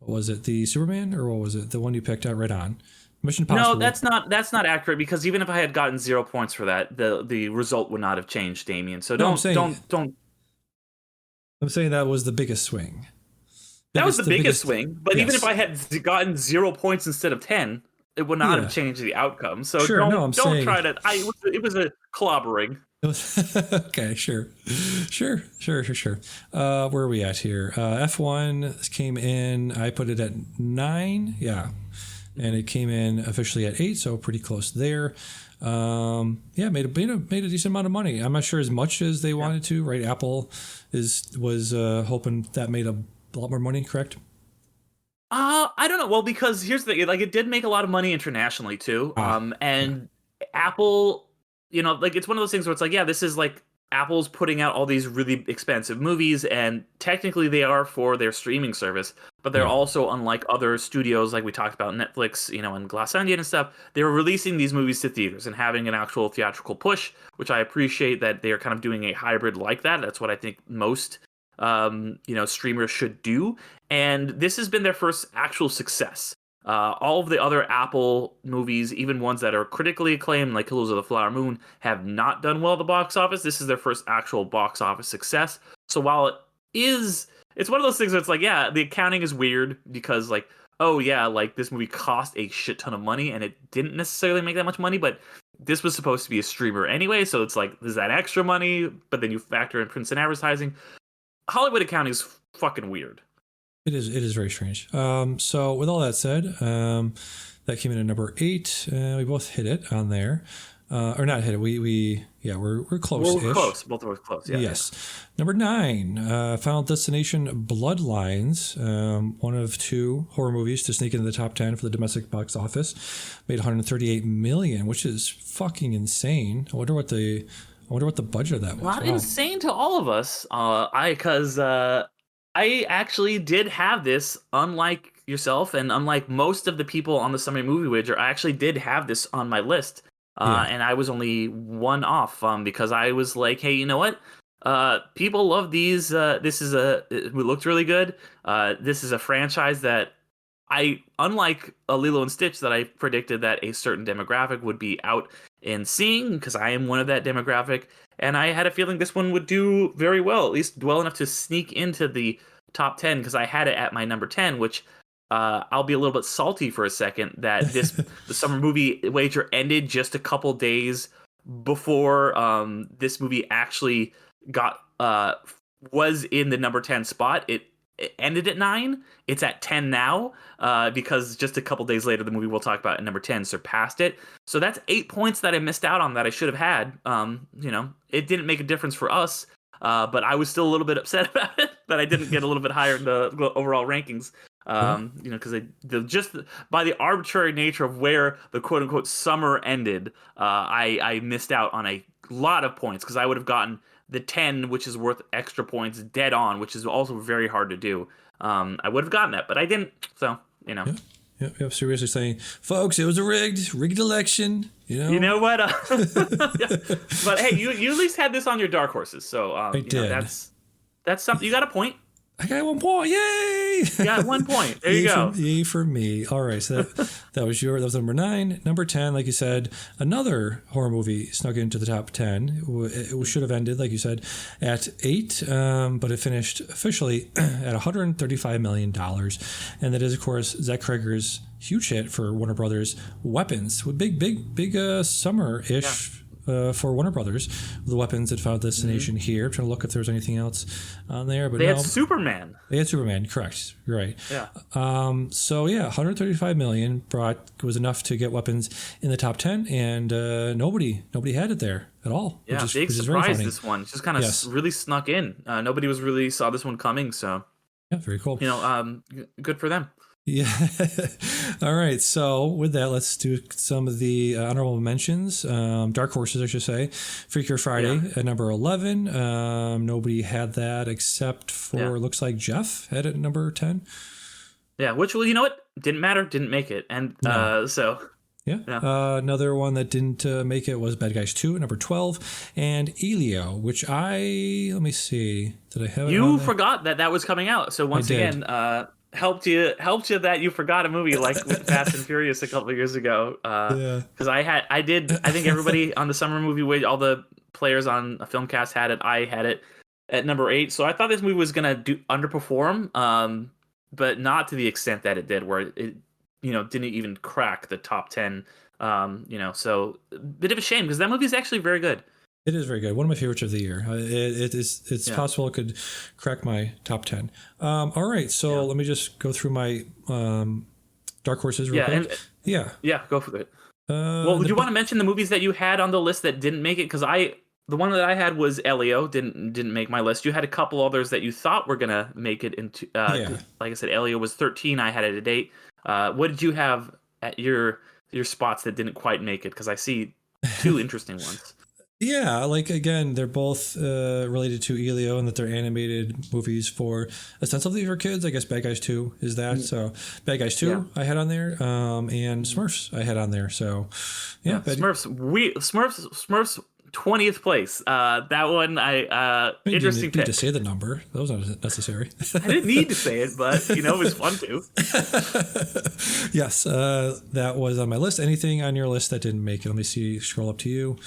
was it, the Superman, or what was it, the one you picked out right on? Mission Impossible. No, that's not accurate, because even if I had gotten 0 points for that, the result would not have changed, Damien. So don't. I'm saying that was the biggest swing. That was the biggest swing, but even if I had gotten 0 points instead of 10, it would not have changed the outcome. So don't try to. It was a clobbering. Okay, sure. Where are we at here? F1 came in. I put it at 9. Yeah, and it came in officially at 8, so pretty close there. Yeah, made a decent amount of money. I'm not sure as much as they wanted to, right? Apple was hoping that made a lot more money, correct? I don't know. Well, because here's the thing, like it did make a lot of money internationally too. Yeah. And Apple, like it's one of those things where it's like, yeah, this is like Apple's putting out all these really expensive movies, and technically they are for their streaming service, but they're Yeah. also, unlike other studios like we talked about, Netflix, and Glass Onion and stuff, they're releasing these movies to theaters and having an actual theatrical push, which I appreciate that they're kind of doing a hybrid like that. That's what I think most streamers should do. And this has been their first actual success. All of the other Apple movies, even ones that are critically acclaimed, like Killers of the Flower Moon, have not done well at the box office. This is their first actual box office success. So while it's one of those things where it's like, yeah, the accounting is weird because like, oh yeah, like this movie cost a shit ton of money and it didn't necessarily make that much money, but this was supposed to be a streamer anyway, so it's like, is that extra money? But then you factor in prints and advertising. Hollywood accounting is fucking weird. It is very strange. So with all that said, that came in at number 8. We both hit it on there, or not hit it. We're close. We're close. Both of us close. Yeah. Yes. Yeah. Number 9, Final Destination: Bloodlines. One of 2 horror movies to sneak into the top 10 for the domestic box office. Made 138 million, which is fucking insane. I wonder what the budget of that was. Not insane to all of us. I actually did have this, unlike yourself and unlike most of the people on the Summary Movie Wager. I actually did have this on my list, and I was only one off because I was like, hey, you know what? People love these. It looked really good. This is a franchise that unlike a Lilo and Stitch that I predicted that a certain demographic would be out and seeing, because I am one of that demographic, and I had a feeling this one would do very well, at least well enough to sneak into the top 10, because I had it at my number 10, which I'll be a little bit salty for a second that the Summer Movie Wager ended just a couple days before this movie actually was in the number 10 spot. It ended at 9. It's at 10 now because just a couple days later, the movie we'll talk about at number 10 surpassed it. So that's 8 points that I missed out on that I should have had. It didn't make a difference for us, but I was still a little bit upset about it that I didn't get a little bit higher in the overall rankings. Because just by the arbitrary nature of where the quote unquote summer ended, I missed out on a lot of points because I would have gotten the 10, which is worth extra points, dead on, which is also very hard to do. I would have gotten that, but I didn't. So, Yeah, seriously saying, folks, it was a rigged election. You know what? But hey, you at least had this on your dark horses, so I did. That's something. You got a point. I got 1 point. Yay! You got 1 point. There you go. Yay for me. All right. So that was number 9. Number 10, like you said, another horror movie snuck into the top 10. It should have ended, like you said, at 8, but it finished officially at $135 million. And that is, of course, Zach Cregger's huge hit for Warner Brothers, Weapons. Big summer-ish. For Warner Brothers, the Weapons at Final Destination here. I'm trying to look if there was anything else on there, but they had Superman. They had Superman, correct? You're right. Yeah. So yeah, 135 million was enough to get Weapons in the top 10, and nobody had it there at all. Yeah, big surprise. This one just kind of really snuck in. Nobody saw this one coming. So yeah, very cool. Good for them. Yeah. All right. So with that, let's do some of the honorable mentions. Dark horses, I should say. Freakier Friday at number 11. Nobody had that except for looks like Jeff had it at number 10. Yeah. Which, well, you know what? Didn't matter. Didn't make it. And so. Yeah. Another one that didn't make it was Bad Guys 2 at number 12, and Elio, which let me see. Did I have it? You forgot that was coming out. So once again, helped you that you forgot a movie like Fast and Furious a couple of years ago. Because I think everybody on the Summer Movie Wager, all the players on a film cast had it. I had it at number 8. So I thought this movie was gonna underperform, but not to the extent that it did, where it didn't even crack the top 10. So a bit of a shame because that movie is actually very good. It is very good. One of my favorites of the year. It's possible it could crack my top 10. All right, so let me just go through my dark horses real Yeah, quick. and Yeah. yeah, go for it. Well, do The you want to mention the movies that you had on the list that didn't make it? Because the one that I had was Elio, didn't make my list. You had a couple others that you thought were gonna make it into. yeah. Like I said, Elio was 13. I had it at 8. What did you have at your spots that didn't quite make it? Because I see two interesting ones. Yeah, like again, they're both related to Elio and that they're animated movies for ostensibly for kids. I guess Bad Guys 2 is that. So Bad Guys 2 Yeah. I had on there, and Smurfs I had on there. So yeah, Smurfs 20th place. That one interesting need pick. to say the number. That was not necessary. I didn't need to say it, but it was fun to. Yes, that was on my list. Anything on your list that didn't make it? Let me see. Scroll up to you.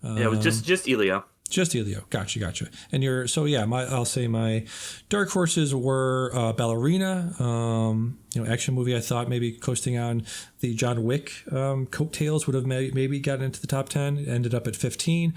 Yeah, it was just Elio. Just Elio. Gotcha. And I'll say my dark horses were Ballerina, action movie. I thought maybe coasting on the John Wick coattails would have maybe gotten into the top 10. Ended up at 15,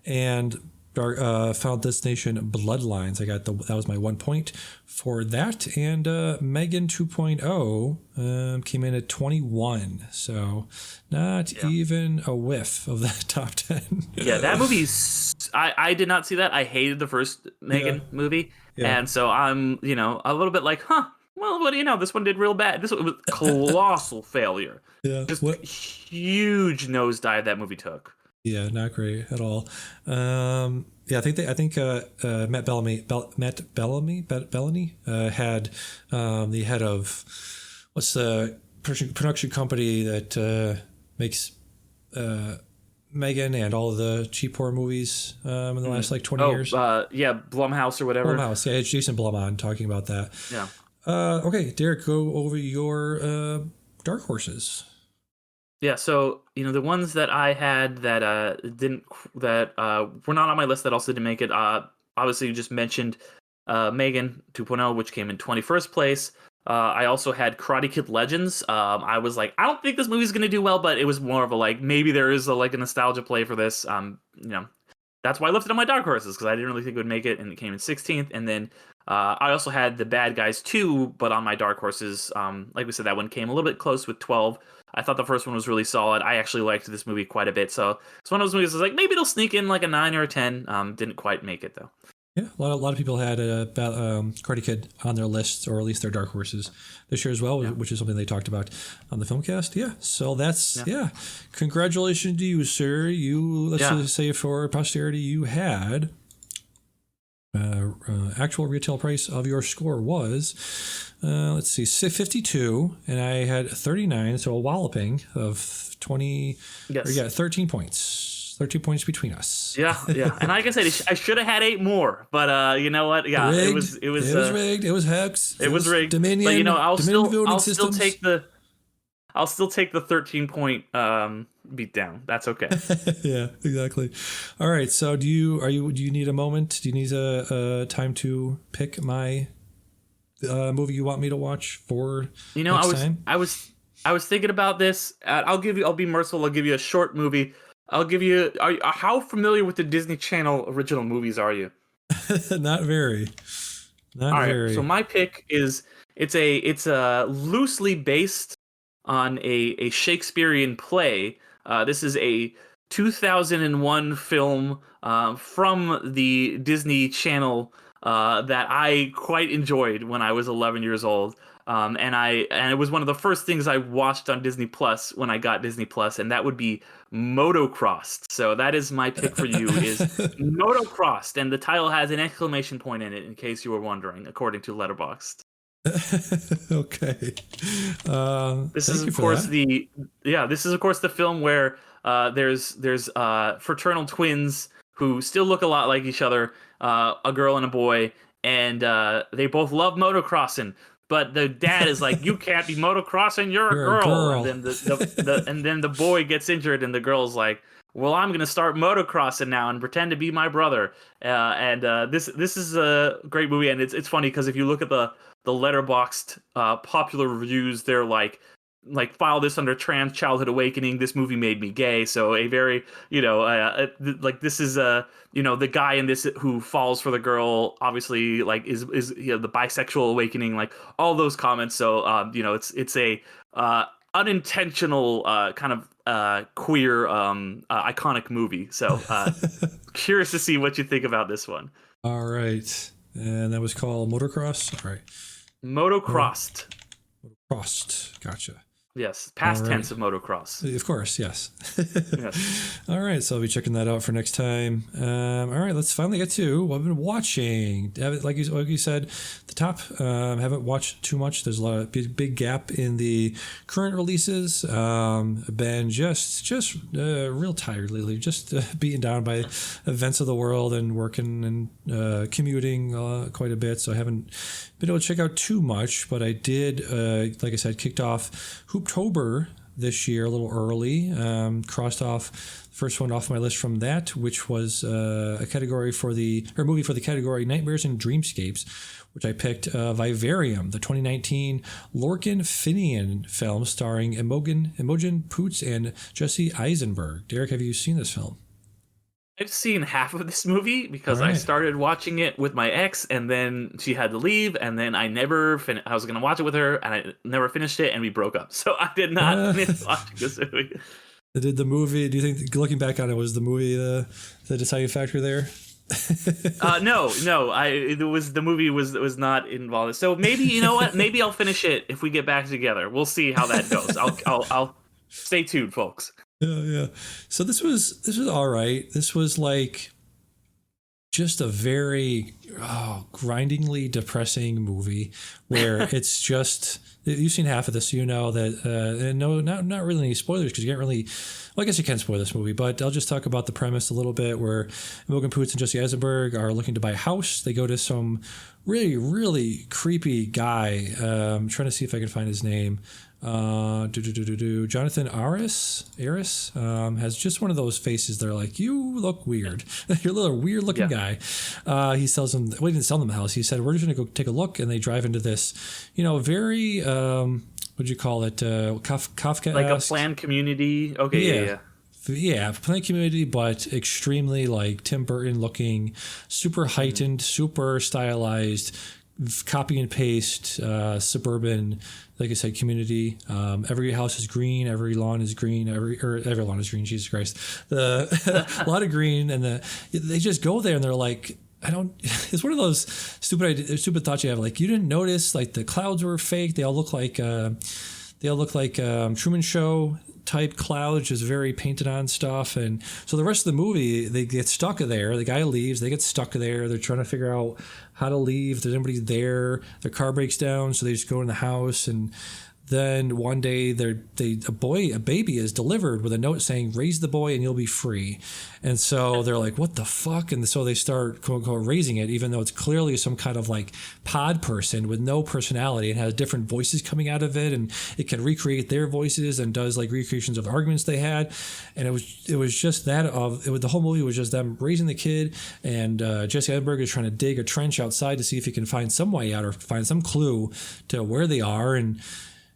and Final Destination Bloodlines. That was my 1 point for that, and Megan 2.0 came in at 21. So not even a whiff of that top 10. Yeah, that movie's. I did not see that. I hated the first Megan movie, and so I'm a little bit like, well, what do you know? This one did real bad. This one was colossal failure. Yeah, just huge nosedive that movie took. Yeah, not great at all. I think Matt Bellamy had the head of what's the production company that makes Megan and all of the cheap horror movies in the last 20 years. Blumhouse or whatever. Blumhouse, yeah, it's Jason Blum on talking about that. Yeah. Okay, Derek, go over your dark horses. Yeah, so the ones that I had that were not on my list that also didn't make it. Obviously, you just mentioned Megan 2.0, which came in 21st place. I also had Karate Kid Legends. I was like, I don't think this movie's gonna do well, but it was more of a maybe there is a nostalgia play for this. That's why I left it on my dark horses because I didn't really think it would make it, and it came in 16th. And then I also had The Bad Guys 2, but on my dark horses, like we said, that one came a little bit close with 12. I thought the first one was really solid. I actually liked this movie quite a bit. So it's one of those movies I was like, maybe it'll sneak in like a 9 or a 10. Didn't quite make it, though. Yeah, a lot of people had Karate Kid on their lists, or at least their dark horses this year as well, which is something they talked about on the Filmcast. Yeah, so that's, congratulations to you, sir. Let's just say for posterity, you had... actual retail price of your score was, let's see, 52, and I had 39, so a walloping of 20. Yes. 13 points. 13 points between us. Yeah. And like I said, I should have had 8 more, but you know what? Yeah, rigged. it was rigged. It was hex. It was rigged. Dominion. But I'll still systems. take the 13-point beat down. That's okay. Yeah, exactly. All right. So do you need a moment? Do you need a time to pick my movie you want me to watch for next time? I was thinking about this. I'll be merciful. I'll give you a short movie. I'll give you. How familiar with the Disney Channel original movies are you? Not very. Not very. So my pick is it's a loosely based on a Shakespearean play. This is a 2001 film from the Disney Channel that I quite enjoyed when I was 11 years old. And it was one of the first things I watched on Disney Plus when I got Disney Plus, and that would be Motocrossed. So that is my pick for you, is Motocrossed, and the title has an exclamation point in it, in case you were wondering, according to Letterboxd. Okay. This is of course the film where there's fraternal twins who still look a lot like each other, a girl and a boy, and they both love motocrossing. But the dad is like, "You can't be motocrossing. You're a girl." And then and then the boy gets injured, and the girl's like, "Well, I'm gonna start motocrossing now and pretend to be my brother." This is a great movie, and it's funny because if you look at the Letterboxd popular reviews, they're like like file this under trans childhood awakening. This movie made me gay. So a very, like this is the guy in this who falls for the girl, obviously like is the bisexual awakening, like all those comments. So it's a unintentional kind of queer iconic movie. So curious to see what you think about this one. All right. And that was called Motocross. All right. Motocrossed. Motocrossed. Gotcha. Yes, past All right. tense of motocross. Of course, yes. Yes. All right, so I'll be checking that out for next time. All right, let's finally get to what I've been watching. Like you said, the top. Haven't watched too much. There's a lot of big gap in the current releases. Been just real tired lately. Just beaten down by events of the world and working and commuting quite a bit. So I haven't been able to check out too much, but I did, like I said, kicked off Hooptober this year a little early. Crossed off the first one off my list from that, which was a movie for the category Nightmares and Dreamscapes, which I picked Vivarium, the 2019 Lorcan Finian film starring Imogen Poots and Jesse Eisenberg. Derek, have you seen this film? I've seen half of this movie because All right. I started watching it with my ex, and then she had to leave, and then I never finished. I was going to watch it with her, and I never finished it, and we broke up. So I did not finish watching this movie. Did the movie? Do you think, looking back on it, was the movie the deciding factor there? No. The movie was not involved. So maybe, you know what? Maybe I'll finish it if we get back together. We'll see how that goes. I'll stay tuned, folks. Yeah. So this was all right. This was like just a very grindingly depressing movie where it's just, you've seen half of this, so you know that, and no, not really any spoilers because you can't really, well, I guess you can spoil this movie, but I'll just talk about the premise a little bit, where Imogen Poots and Jesse Eisenberg are looking to buy a house. They go to some really, really creepy guy. I'm trying to see if I can find his name. Jonathan Aris has just one of those faces that are like, you look weird. You're a little weird looking guy. He sells them, well, he didn't sell them the house. He said, we're just going to go take a look. And they drive into this, very, what'd you call it? Kafka. Like a planned community. Okay. Yeah. Yeah, planned community, but extremely like Tim Burton looking, super heightened, super stylized, copy and paste, suburban, like I said, community. Every house is green, every lawn is green, every lawn is green. Jesus Christ, a lot of green, and they just go there and they're like, it's one of those stupid thoughts you have. Like, you didn't notice like the clouds were fake. They all look like Truman Show type clouds, just very painted on stuff. And so the rest of the movie, they get stuck there. The guy leaves, they get stuck there. They're trying to figure out how to leave. There's nobody there. Their car breaks down, so they just go in the house. And then one day a baby is delivered with a note saying, raise the boy and you'll be free. And so they're like, what the fuck? And so they start quote unquote raising it, even though it's clearly some kind of like pod person with no personality and has different voices coming out of it, and it can recreate their voices and does like recreations of arguments they had. And it was just the whole movie was just them raising the kid, and Jesse Eisenberg is trying to dig a trench outside to see if he can find some way out or find some clue to where they are. And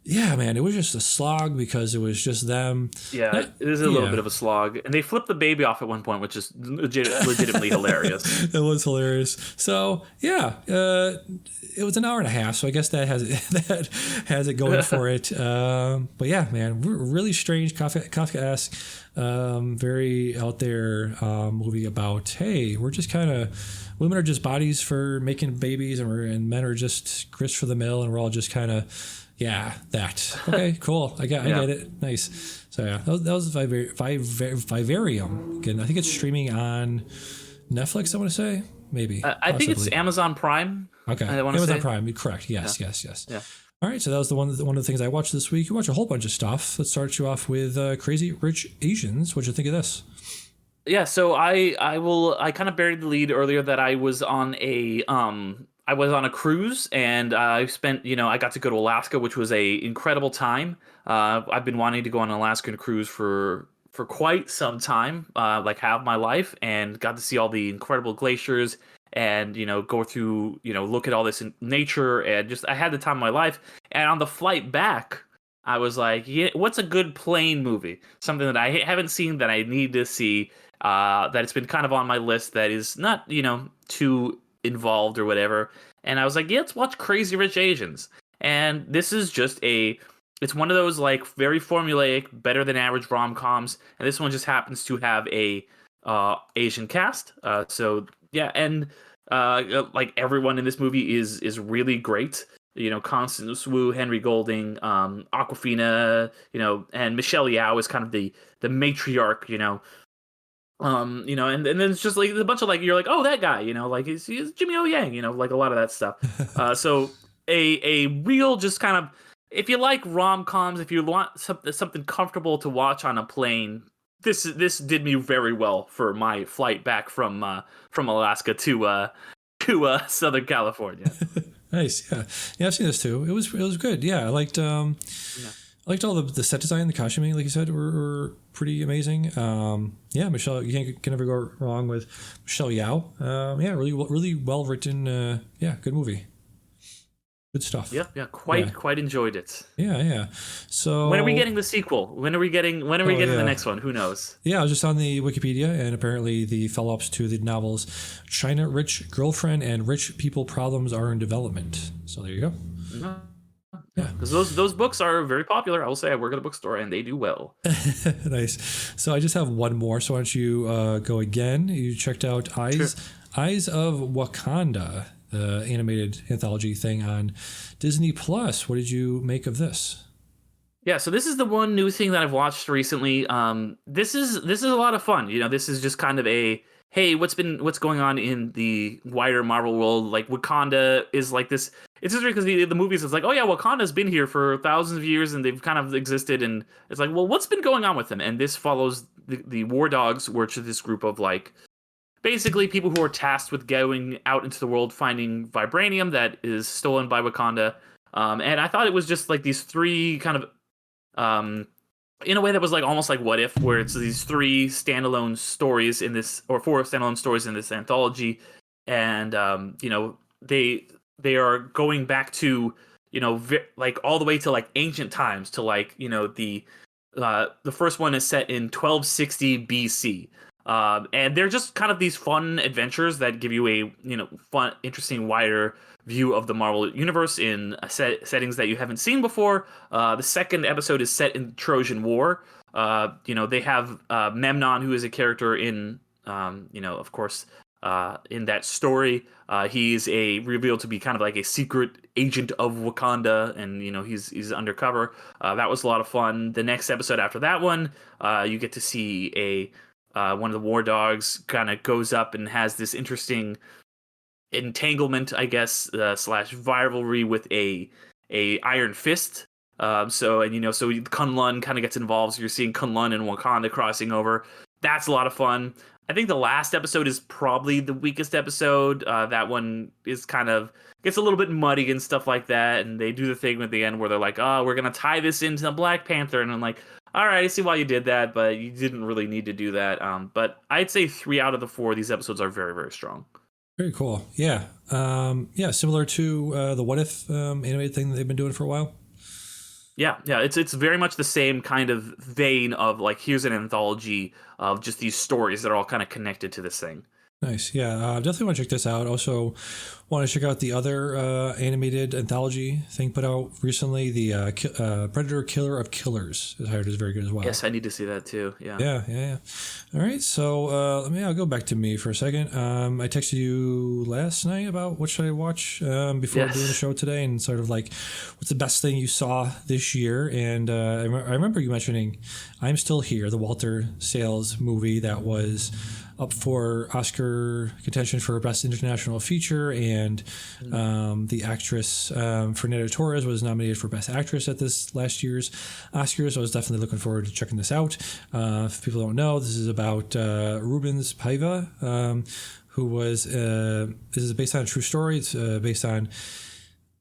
yeah, man, it was just a slog because it was just them. Yeah, it is a little bit of a slog. And they flipped the baby off at one point, which is legitimately hilarious. It was hilarious. So, yeah, it was an hour and a half, so I guess that has it going for it. But yeah, man, really strange, Kafka-esque, very out there movie about, hey, we're just kind of, women are just bodies for making babies, and men are just grist for the mill, and we're all just kind of, yeah, that. Okay, cool. I get it. Nice. So yeah, that was Vivarium. Again, I think it's streaming on Netflix, I want to say. Maybe. I think it's Amazon Prime. Okay. Amazon Prime. You're correct. Yes. Yeah. All right, so that was one of the things I watched this week. You watched a whole bunch of stuff. Let's start you off with Crazy Rich Asians. What'd you think of this? Yeah, so I kind of buried the lead earlier that I was on a cruise, and I got to go to Alaska, which was a incredible time. I've been wanting to go on an Alaskan cruise for quite some time, like half my life, and got to see all the incredible glaciers and, go through, look at all this in nature, and just, I had the time of my life. And on the flight back, I was like, yeah, what's a good plane movie? Something that I haven't seen that I need to see. That it's been kind of on my list that is not, too involved or whatever. And I was like, yeah, let's watch Crazy Rich Asians. And this is just it's one of those like very formulaic, better than average rom coms. And this one just happens to have a Asian cast. So yeah, and like everyone in this movie is really great. Constance Wu, Henry Golding, Aquafina, and Michelle Yeoh is kind of the matriarch, and then it's just like a bunch of like you're like, oh, that guy, like he's Jimmy O Yang, like a lot of that stuff. So a real just kind of, if you like rom coms, if you want something comfortable to watch on a plane, this did me very well for my flight back from Alaska to Southern California. Nice, yeah. I've seen this too. It was good. Yeah, I liked I liked all the set design, the costuming, like you said, were pretty amazing. Yeah, Michelle, you can never go wrong with Michelle Yeoh. Yeah, really well written. Yeah, good movie. Good stuff. Yeah, quite enjoyed it. Yeah. So when are we getting the sequel? When are we getting the next one? Who knows? Yeah, I was just on the Wikipedia, and apparently the follow-ups to the novels China Rich Girlfriend and Rich People Problems are in development. So there you go. Yeah, because those books are very popular. I will say I work at a bookstore, and they do well. Nice. So I just have one more. So why don't you go again? You checked out Eyes of Wakanda, the animated anthology thing on Disney Plus. What did you make of this? Yeah, so this is the one new thing that I've watched recently. This is a lot of fun. This is just kind of a, hey, what's going on in the wider Marvel world? Like Wakanda is like this. It's just because the movies is like, oh yeah, Wakanda's been here for thousands of years and they've kind of existed, and it's like, well, what's been going on with them? And this follows the War Dogs, which is this group of like basically people who are tasked with going out into the world finding vibranium that is stolen by Wakanda. And I thought it was just like these three kind of in a way that was like almost like What If, where it's these three standalone stories in this, or four standalone stories in this anthology, and they are going back to like all the way to like ancient times, to like the first one is set in 1260 BC. And they're just kind of these fun adventures that give you a fun, interesting, wider view of the Marvel universe in settings that you haven't seen before. The second episode is set in Trojan War. They have Memnon, who is a character in of course in that story. He's revealed to be kind of like a secret agent of Wakanda, and he's undercover. That was a lot of fun. The next episode after that one, you get to see one of the War Dogs kind of goes up and has this interesting entanglement, I guess, slash rivalry with a Iron Fist. So Kunlun kind of gets involved. So you're seeing Kunlun and Wakanda crossing over. That's a lot of fun. I think the last episode is probably the weakest episode. That one is kind of gets a little bit muddy and stuff like that. And they do the thing at the end where they're like, "Oh, we're gonna tie this into the Black Panther," and I'm like, all right, I see why you did that, but you didn't really need to do that. But I'd say 3 out of the 4 of these episodes are very, very strong. Very cool. Yeah. Similar to the What If animated thing that they've been doing for a while. Yeah. It's very much the same kind of vein of like, here's an anthology of just these stories that are all kind of connected to this thing. Nice. Yeah, definitely want to check this out. Also want to check out the other animated anthology thing put out recently, the Predator Killer of Killers. I heard is very good as well. Yes, I need to see that too. Yeah. All right, so I'll go back to me for a second. I texted you last night about what should I watch before doing the show today, and sort of like what's the best thing you saw this year. And I remember you mentioning I'm Still Here, the Walter Sales movie that was up for Oscar contention for Best International Feature, and the actress Fernanda Torres was nominated for Best Actress at this last year's Oscars. So I was definitely looking forward to checking this out. If people don't know, this is about Rubens Paiva, who was this is based on a true story. It's based on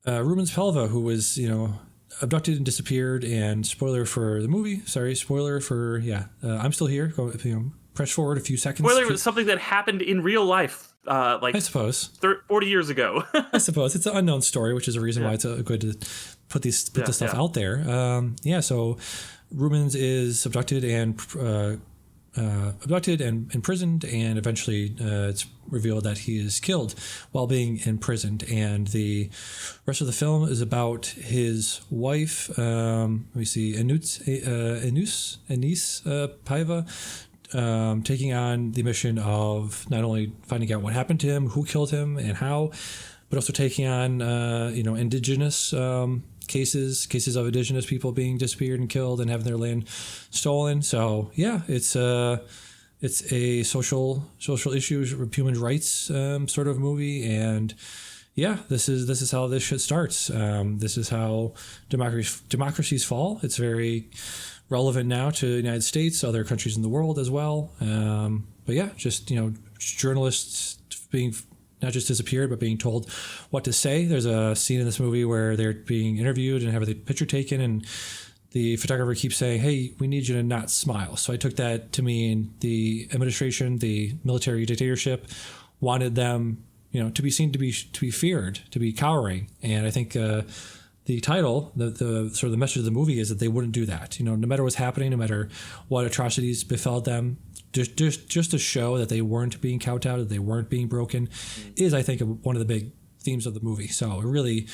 Rubens Paiva, who was abducted and disappeared. And spoiler for the movie. Sorry, spoiler for I'm Still Here. Press forward a few seconds. Spoiler was something that happened in real life, I suppose 40 years ago. I suppose it's an unknown story, which is a reason why it's good to put this stuff out there. So Rumens is abducted and imprisoned, and eventually it's revealed that he is killed while being imprisoned. And the rest of the film is about his wife. Let me see, Anise Paiva, taking on the mission of not only finding out what happened to him, who killed him, and how, but also taking on indigenous cases of indigenous people being disappeared and killed and having their land stolen. So yeah, it's a social issues, human rights sort of movie. And yeah, this is how this shit starts. This is how democracies fall. It's very relevant now to the United States, other countries in the world as well. But yeah, just journalists being not just disappeared, but being told what to say. There's a scene in this movie where they're being interviewed and have the picture taken, and the photographer keeps saying, "Hey, we need you to not smile." So I took that to mean the administration, the military dictatorship, wanted them, to be seen to be feared, to be cowering. And I think the title, the sort of the message of the movie is that they wouldn't do that. No matter what's happening, no matter what atrocities befell them, just to show that they weren't being kowtowed, that they weren't being broken, is, I think, one of the big themes of the movie. So I really,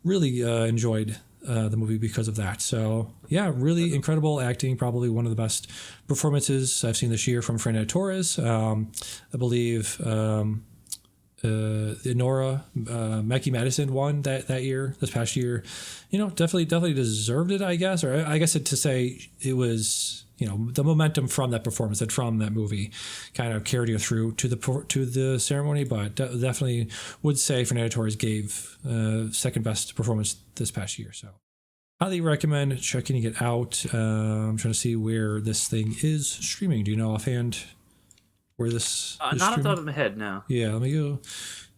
really enjoyed the movie because of that. So yeah, really incredible acting. Probably one of the best performances I've seen this year from Fernando Torres. I believe Nora Mackie Madison won this past year. Definitely deserved it, I guess. Or I guess to say it was, the momentum from that performance and from that movie kind of carried you through to the ceremony. But definitely would say Fernando Torres gave second best performance this past year. So highly recommend checking it out. I'm trying to see where this thing is streaming. Do you know offhand where this is not streaming? off the top of my head, no. Yeah, let me go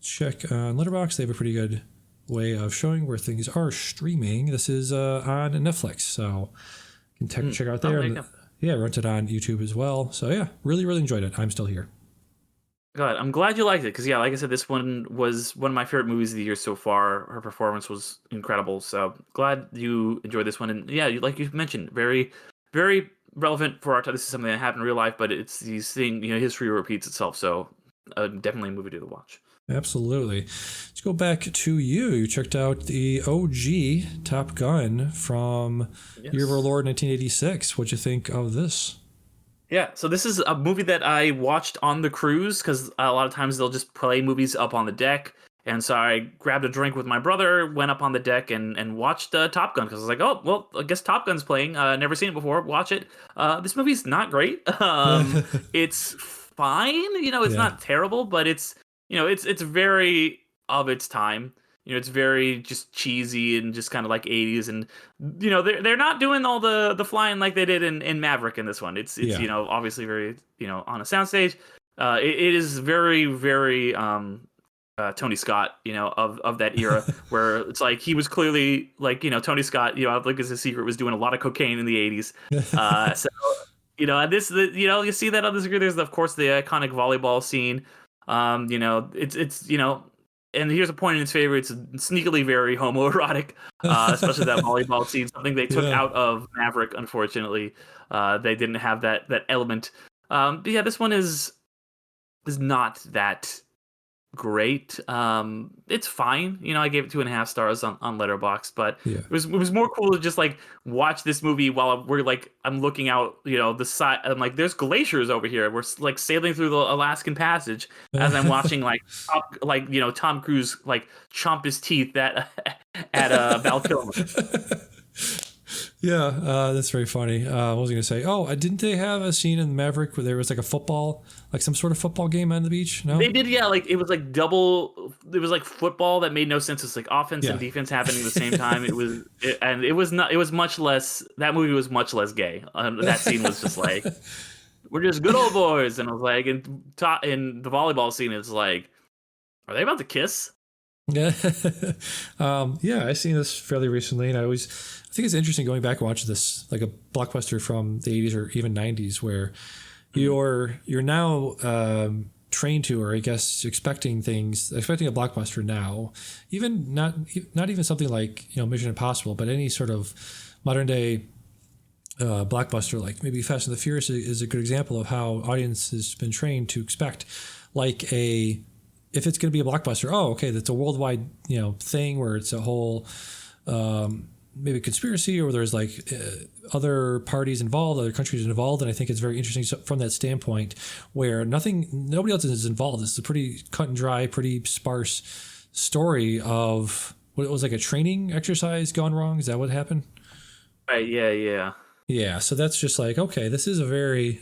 check on Letterboxd. They have a pretty good way of showing where things are streaming. This is on Netflix, so you can check out there. Yeah, rented on YouTube as well. So yeah, really, really enjoyed it. I'm still here. God, I'm glad you liked it, because like I said, this one was one of my favorite movies of the year so far. Her performance was incredible, so glad you enjoyed this one. And yeah, like you mentioned, very, very relevant for our time. This is something that happened in real life, but it's these things, history repeats itself. So definitely a movie to watch. Absolutely. Let's go back to you. You checked out the OG Top Gun from Year of Our Lord 1986. What'd you think of this? Yeah, so this is a movie that I watched on the cruise, because a lot of times they'll just play movies up on the deck. And so I grabbed a drink with my brother, went up on the deck and watched Top Gun, because I was like, oh, well, I guess Top Gun's playing. Never seen it before. Watch it. This movie's not great. It's fine. It's not terrible, but it's very of its time. It's very just cheesy and just kind of like 80s, and they're not doing all the flying like they did in Maverick in this one. It's obviously very on a soundstage. It is very, very Tony Scott, of that era, where it's like he was clearly like, Tony Scott, I think as a secret, was doing a lot of cocaine in the 80s. So and this, you see that on the screen. There's of course the iconic volleyball scene. It's and here's a point in its favor: it's sneakily very homoerotic, especially that volleyball scene. Something they took out of Maverick, unfortunately. They didn't have that element. But yeah, this one is not that great. It's fine. I gave it 2.5 stars on Letterboxd, but it was more cool to just like watch this movie while I'm looking out, the side. I'm like, there's glaciers over here. We're like sailing through the Alaskan Passage as I'm watching Tom Cruise like chomp his teeth at Val Kilmer. Yeah, that's very funny. What was I going to say? Oh, didn't they have a scene in Maverick where there was like a football, like some sort of football game on the beach? No, they did. Yeah, like it was like double. It was like football that made no sense. It's like offense and defense happening at the same time. It was not. It was much less. That movie was much less gay. That scene was just like, we're just good old boys, and I was like, in the volleyball scene, it's like, are they about to kiss? Yeah, I seen this fairly recently, and I think it's interesting going back and watching this, like a blockbuster from the 80s or even 90s, where you're now trained to, or I guess expecting a blockbuster now, even not even something like Mission Impossible, but any sort of modern day blockbuster, like maybe Fast and the Furious is a good example of how audience has been trained to expect like if it's going to be a blockbuster, oh, okay, that's a worldwide thing where it's a whole maybe conspiracy, or there's like other parties involved, other countries involved, and I think it's very interesting from that standpoint where nobody else is involved. It's a pretty cut and dry, pretty sparse story of what it was like a training exercise gone wrong. Is that what happened? Right. Yeah. Yeah. So that's just like, okay, this is a very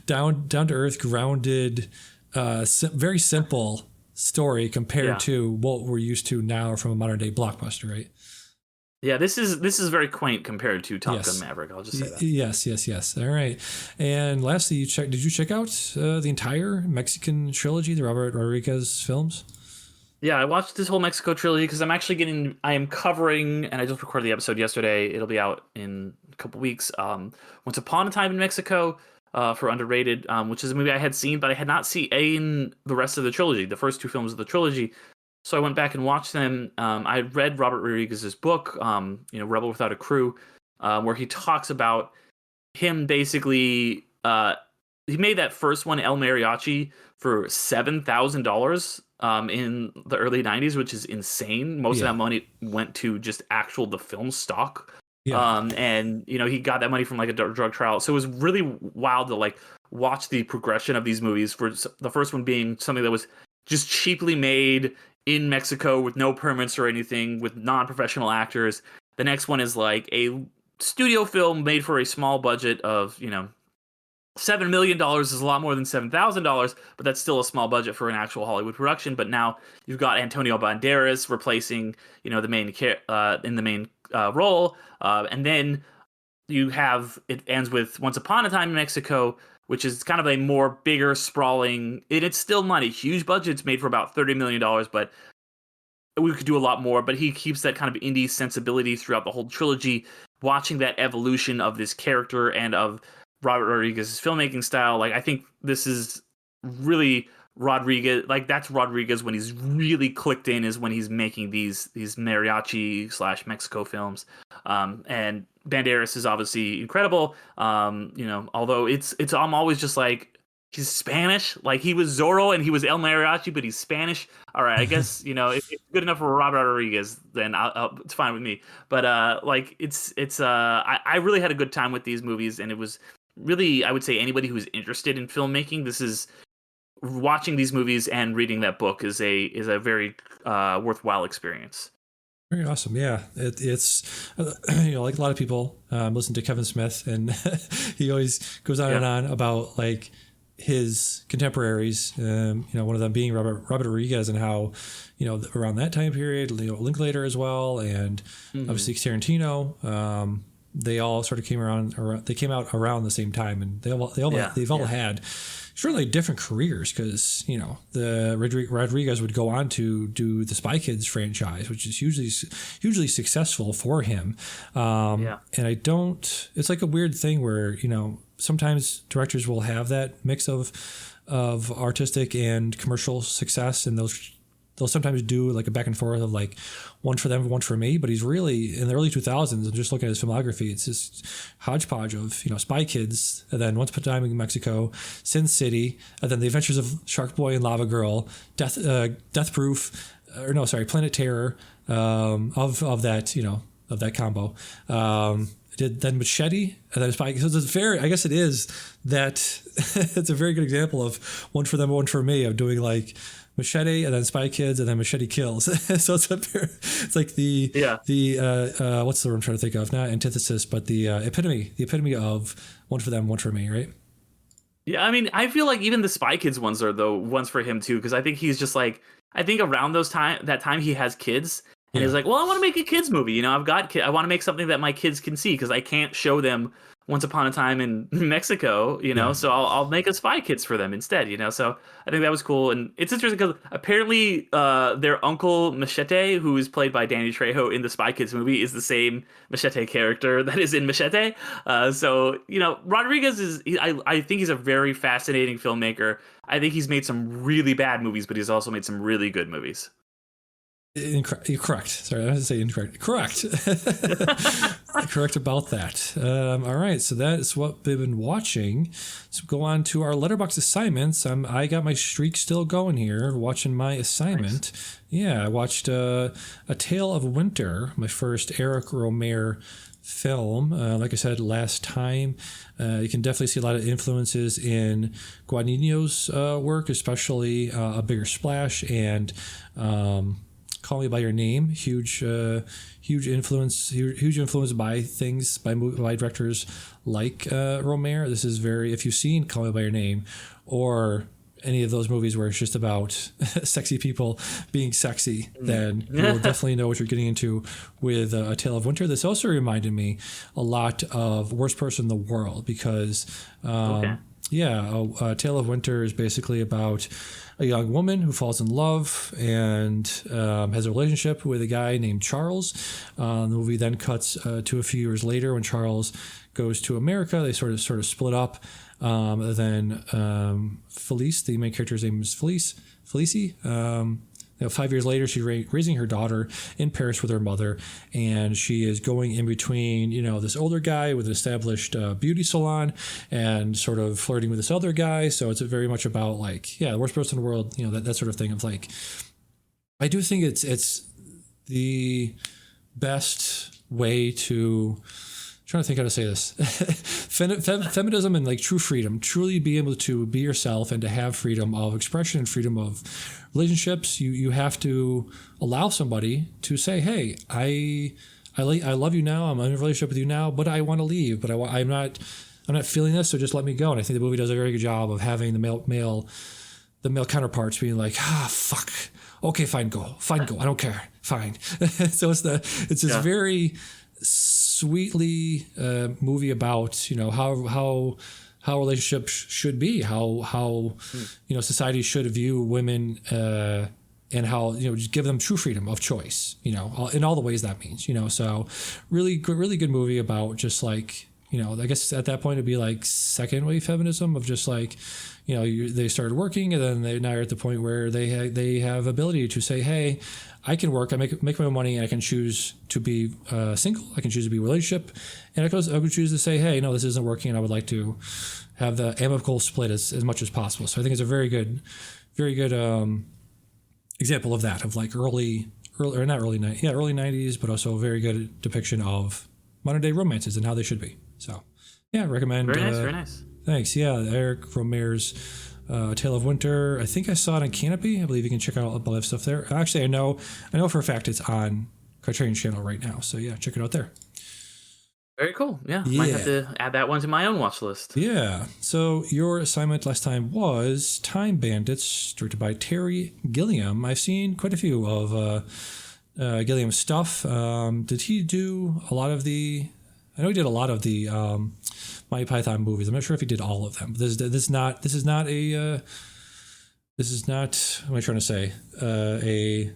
down to earth, grounded, very simple story compared to what we're used to now from a modern day blockbuster, right? Yeah, this is very quaint compared to Top Gun Maverick. I'll just say that. Yes. All right. And lastly, did you check out the entire Mexican trilogy, the Robert Rodriguez films? Yeah, I watched this whole Mexico trilogy because I am covering, and I just recorded the episode yesterday. It'll be out in a couple weeks. Once Upon a Time in Mexico, for Underrated, which is a movie I had seen, but I had not seen the rest of the trilogy, the first two films of the trilogy. So I went back and watched them. I read Robert Rodriguez's book, Rebel Without a Crew, where he talks about him basically. He made that first one, El Mariachi, for $7,000 in the early '90s, which is insane. Most of that money went to just the film stock. Yeah. And he got that money from like a drug trial. So it was really wild to like watch the progression of these movies. For the first one being something that was just cheaply made in Mexico with no permits or anything, with non-professional actors. The next one is like a studio film made for a small budget of, $7 million is a lot more than $7,000, but that's still a small budget for an actual Hollywood production. But now you've got Antonio Banderas replacing, the main in the main role, and then it ends with Once Upon a Time in Mexico, which is kind of a more bigger, sprawling. It's still not a huge budget. It's made for about $30 million, but we could do a lot more. But he keeps that kind of indie sensibility throughout the whole trilogy, watching that evolution of this character and of Robert Rodriguez's filmmaking style. Like, I think this is really Rodriguez. Like, that's Rodriguez when he's really clicked in, is when he's making these mariachi / Mexico films. And Banderas is obviously incredible. Although I'm always just like, he's Spanish. Like, he was Zorro and he was El Mariachi, but he's Spanish. All right, I guess if it's good enough for Robert Rodriguez, then it's fine with me. But I really had a good time with these movies, and it was really, I would say, anybody who's interested in filmmaking, this is watching these movies and reading that book is a very worthwhile experience. Very awesome. Yeah, it's like a lot of people listen to Kevin Smith, and he always goes on and on about like his contemporaries. One of them being Robert Rodriguez, and how around that time period, Linklater as well, and obviously Tarantino. They all sort of came out around the same time, and they've all had certainly different careers, because the Rodriguez would go on to do the Spy Kids franchise, which is hugely successful for him. And it's like a weird thing where sometimes directors will have that mix of artistic and commercial success, and they'll sometimes do like a back and forth of like one for them, one for me. But he's really, in the early 2000s, I'm just looking at his filmography, it's this hodgepodge of Spy Kids, and then Once Upon a Time in Mexico, Sin City, and then The Adventures of Shark Boy and Lava Girl, Planet Terror, of that combo. Did then Machete, and then Spy. So it's I guess it is that it's a very good example of one for them, one for me, of doing like Machete and then Spy Kids and then Machete Kills. So it's like the what's the word I'm trying to think of? Not antithesis, but the epitome of one for them, one for me, right? Yeah, I mean, I feel like even the Spy Kids ones are the ones for him too, because I think he's just like, I think around that time he has kids. And he's like, well, I want to make a kids movie. I've got kids. I want to make something that my kids can see, because I can't show them Once Upon a Time in Mexico, Yeah. so I'll make a Spy Kids for them instead, so I think that was cool. And it's interesting because apparently their uncle Machete, who is played by Danny Trejo in the Spy Kids movie, is the same Machete character that is in Machete. So Rodriguez I think he's a very fascinating filmmaker. I think he's made some really bad movies, but he's also made some really good movies. Correct. Sorry, I was to say incorrect. Correct. Correct about that. All right, so that is what we've been watching. So go on to our letterbox assignments. I got my streak still going here, watching my assignment. Nice. Yeah, I watched A Tale of Winter, my first Eric Romer film. Like I said last time, you can definitely see a lot of influences in Guadagnino's work, especially A Bigger Splash and Call Me by Your Name. Huge influence by directors like Romer. This is very, if you've seen Call Me by Your Name or any of those movies where it's just about sexy people being sexy, then you will definitely know what you're getting into with A Tale of Winter. This also reminded me a lot of Worst Person in the World because A Tale of Winter is basically about a young woman who falls in love and has a relationship with a guy named Charles. The movie then cuts to a few years later when Charles goes to America. They sort of split up. Then Felice, the main character's name is Felicie. 5 years later, she's raising her daughter in Paris with her mother, and she is going in between, this older guy with an established beauty salon and sort of flirting with this other guy. So it's very much about the worst person in the world, that sort of thing of I do think it's the best way to, trying to think how to say this, feminism and true freedom, truly be able to be yourself and to have freedom of expression and freedom of relationships. You have to allow somebody to say, hey, I love you now, I'm in a relationship with you now, but I want to leave, but I'm not feeling this, so just let me go. And I think the movie does a very good job of having the male counterparts being like, fuck, okay, fine, go, I don't care, fine. So it's this very sweetly movie about how relationships should be, how society should view women, and how just give them true freedom of choice, in all the ways that means, so really good movie about just I guess at that point it'd be second wave feminism of just they started working and then they now are at the point where they have ability to say, hey, I can work, I make my own money, and I can choose to be single, I can choose to be in a relationship, and I could choose to say, hey, no, this isn't working, and I would like to have the amicable split as much as possible. So I think it's a very good example of that, of early 90s, but also a very good depiction of modern day romances and how they should be. So yeah, recommend. Very nice. Thanks. Yeah, Eric Romer's Tale of Winter. I think I saw it on Canopy. I believe you can check out a bunch of stuff there. Actually, I know for a fact it's on Criterion's channel right now. So yeah, check it out there. Very cool. Yeah, might have to add that one to my own watch list. Yeah. So your assignment last time was Time Bandits, directed by Terry Gilliam. I've seen quite a few of Gilliam's stuff. Did he do a lot of the? I know he did a lot of the Monty Python movies. I'm not sure if he did all of them. This is not. What am I trying to say? A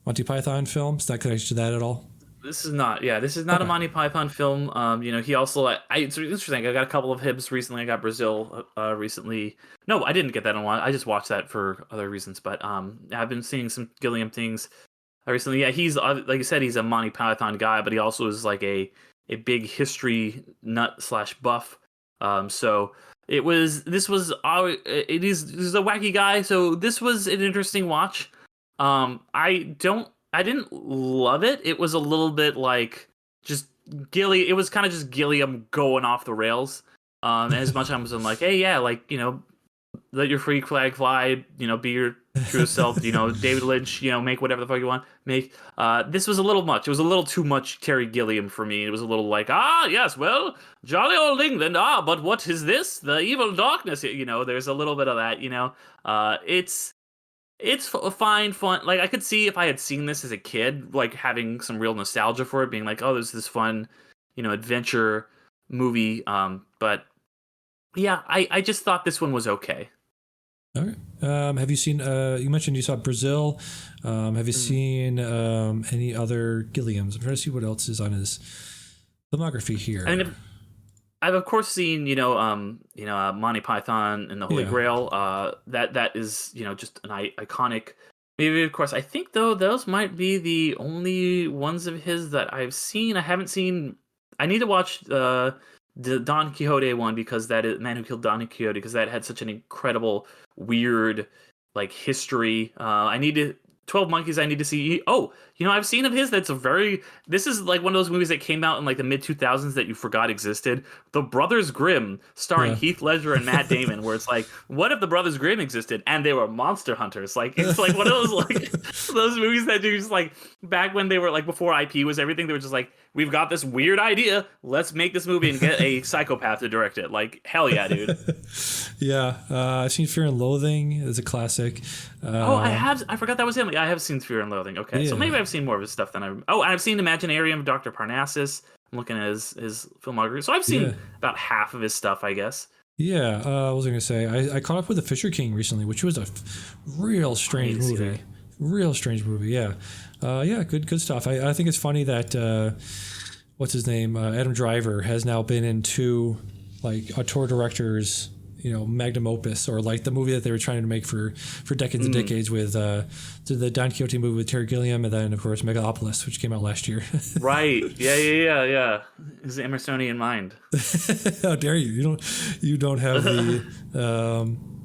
Monty Python film. Is that connected to that at all? This is not. Yeah, this is not a Monty Python film. He also. It's interesting. I got a couple of hibs recently. I got Brazil recently. No, I didn't get that on one. I just watched that for other reasons. But I've been seeing some Gilliam things recently. Yeah, he's like you said, he's a Monty Python guy, but he also is a big history nut / buff. So this is a wacky guy. So this was an interesting watch. I didn't love it. It was a little bit just Gilliam. It was kind of just Gilliam going off the rails. As much as I'm like, hey, yeah, let your freak flag fly, be your true self, David Lynch, make whatever the fuck you want, make. This was a little much. It was a little too much Terry Gilliam for me. It was a little yes, well, jolly old England, but what is this? The evil darkness, there's a little bit of that, It's fine, fun. I could see if I had seen this as a kid, having some real nostalgia for it, being oh, there's this fun, adventure, movie. But yeah, I just thought this one was okay. Okay. Have you seen? You mentioned you saw Brazil. Have you seen any other Gilliams? I'm trying to see what else is on his filmography here. I mean, I've of course seen Monty Python and the Holy Yeah. Grail. That is just an iconic. Maybe of course I think though those might be the only ones of his that I've seen. I haven't seen. I need to watch the Don Quixote one because that is Man Who Killed Don Quixote because that had such an incredible weird like history. I need to 12 Monkeys. I need to see. Oh, I've seen of his. That's a very. This is like one of those movies that came out in like the mid 2000s that you forgot existed. The Brothers Grimm, starring Yeah. Heath Ledger and Matt Damon, where it's like, what if the Brothers Grimm existed and they were monster hunters? Like it's like one of those like those movies that do just like back when they were like before IP was everything. They were just like, we've got this weird idea. Let's make this movie and get a psychopath to direct it. Like hell yeah, dude. Yeah, I've seen Fear and Loathing. It's a classic. I forgot that was him. I have seen Fear and Loathing. Okay, so Yeah. maybe I've seen more of his stuff than I've. Oh, I've seen Imaginarium, Dr. Parnassus. I'm looking at his filmography, so I've seen Yeah. about half of his stuff, I guess. Yeah, what was I going to say? I caught up with The Fisher King recently, which was a real strange need to see movie. that. Real strange movie, yeah. Yeah, good stuff. I think it's funny that, what's his name? Adam Driver has now been in two, like, auteur directors, magnum opus, or like the movie that they were trying to make for decades and decades with the Don Quixote movie with Terry Gilliam, and then, of course, Megalopolis, which came out last year. Right? Yeah. Is Emersonian mind? How dare you? You don't have the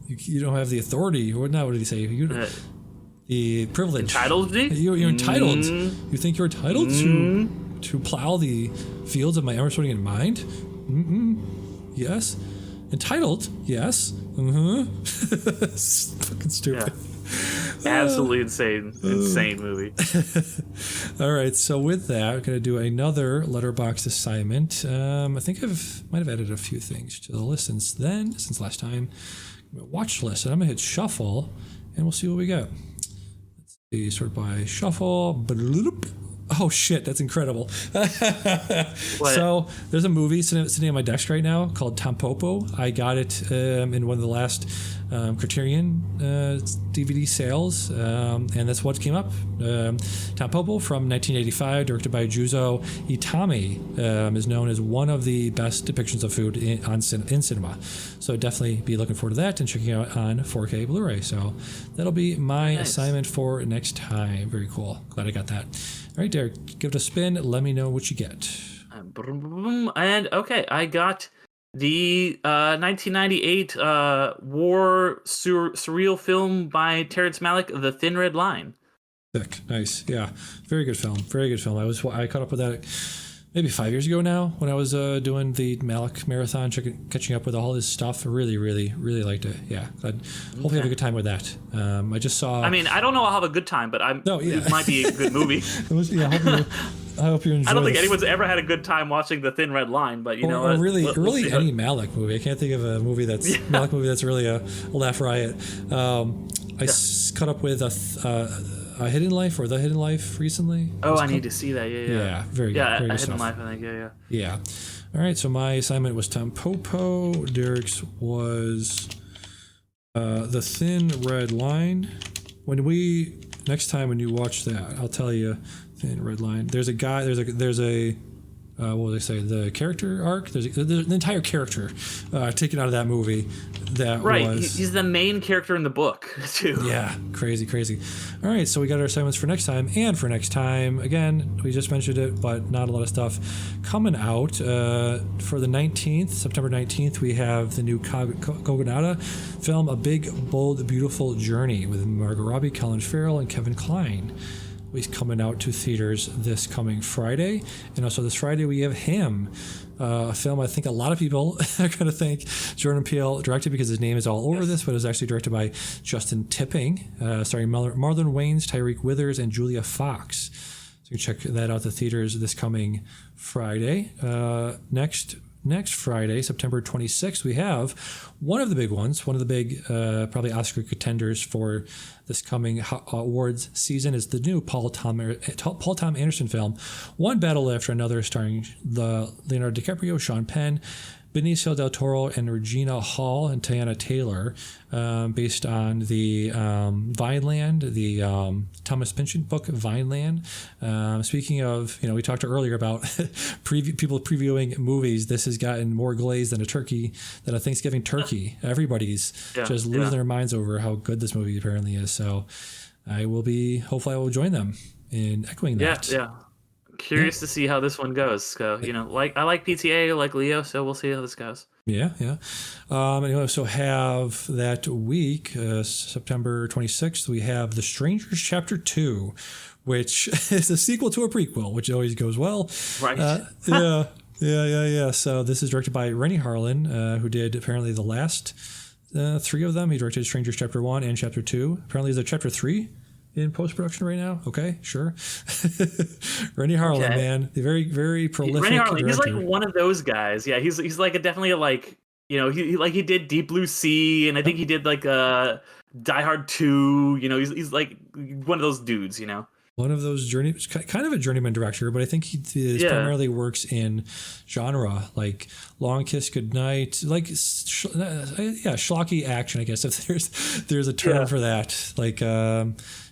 you don't have the authority. What did he say? The privilege. Entitled? You're entitled. You think you're entitled to plow the fields of my Emersonian mind? Yes. Entitled? Yes. It's fucking stupid. Yeah. Absolutely insane movie. All right, so with that, we're going to do another letterbox assignment. I think might have added a few things to the list since last time. Watch list, and I'm going to hit shuffle, and we'll see what we got. Let's see, sort by shuffle. Oh shit, that's incredible. So there's a movie sitting on my desk right now called Tampopo. I got it in one of the last Criterion DVD sales, and that's what came up. Tampopo from 1985, directed by Juzo Itami, is known as one of the best depictions of food in cinema. So definitely be looking forward to that and checking it out on 4K Blu-ray. So that'll be my assignment for next time. Very cool. Glad I got that. All right, Derek, give it a spin. Let me know what you get. And okay, I got the 1998 war surreal film by Terrence Malick, The Thin Red Line. Sick. Nice. Yeah. Very good film. Very good film. I caught up with that maybe 5 years ago now when I was doing the Malick marathon, catching up with all his stuff. I really, really, really liked it. Yeah. Hopefully have a good time with that. I just saw... I mean, I don't know I'll have a good time, but it might be a good movie. I hope you enjoy. I don't think anyone's ever had a good time watching The Thin Red Line, but or really any Malick movie. I can't think of a movie Malick movie that's really a laugh riot. Caught up with a Hidden Life or The Hidden Life recently. I need to see that. Yeah, very good. Yeah, very good Hidden stuff. Life, I think. Yeah. All right, so my assignment was Tampopo. Derek's was The Thin Red Line. Next time when you watch that, I'll tell you Thin Red Line. There's a guy. There's a what would I say? The character arc. There's an entire character taken out of that movie. He's the main character in the book too. Yeah, crazy. All right, so we got our assignments for next time, and for next time, again, we just mentioned it, but not a lot of stuff coming out. For the 19th, September 19th, we have the new Kogonada film, A Big, Bold, Beautiful Journey, with Margot Robbie, Colin Farrell, and Kevin Kline. He's coming out to theaters this coming Friday. And also this Friday we have Him, a film I think a lot of people are going to think Jordan Peele directed because his name is all over this, but it was actually directed by Justin Tipping, starring Marlon Wayans, Tyreek Withers, and Julia Fox. So you can check that out at the theaters this coming Friday. Next next Friday, September 26th, we have one of the big ones, one of the big, probably Oscar contenders for this coming awards season is the new Paul Thomas Anderson film, One Battle After Another, starring Leonardo DiCaprio, Sean Penn, Benicio del Toro, and Regina Hall and Tiana Taylor, based on the Vineland, the Thomas Pynchon book Vineland. Speaking of, we talked earlier about people previewing movies. This has gotten more glazed than a Thanksgiving turkey. Everybody's just losing their minds over how good this movie apparently is. So hopefully I will join them in echoing that. Yeah. Curious to see how this one goes. So, I like PTA, like Leo, so we'll see how this goes. Yeah. And we also have that week, September 26th, we have The Strangers Chapter 2, which is a sequel to a prequel, which always goes well. Right. Yeah. So this is directed by Rennie Harlan, who did apparently the last 3 of them. He directed Strangers Chapter 1 and Chapter 2. Apparently there's a Chapter 3 in post-production right now. Okay, sure. Rennie Harlan, man, the very, very prolific Rennie Harlan, director. he's like one of those guys. Yeah, he's like definitely like, he did Deep Blue Sea, and I think he did like Die Hard 2. He's like one of those dudes. One of those kind of a journeyman director, but I think he primarily works in genre, like Long Kiss Goodnight, like schlocky action, I guess, if there's a term for that. Like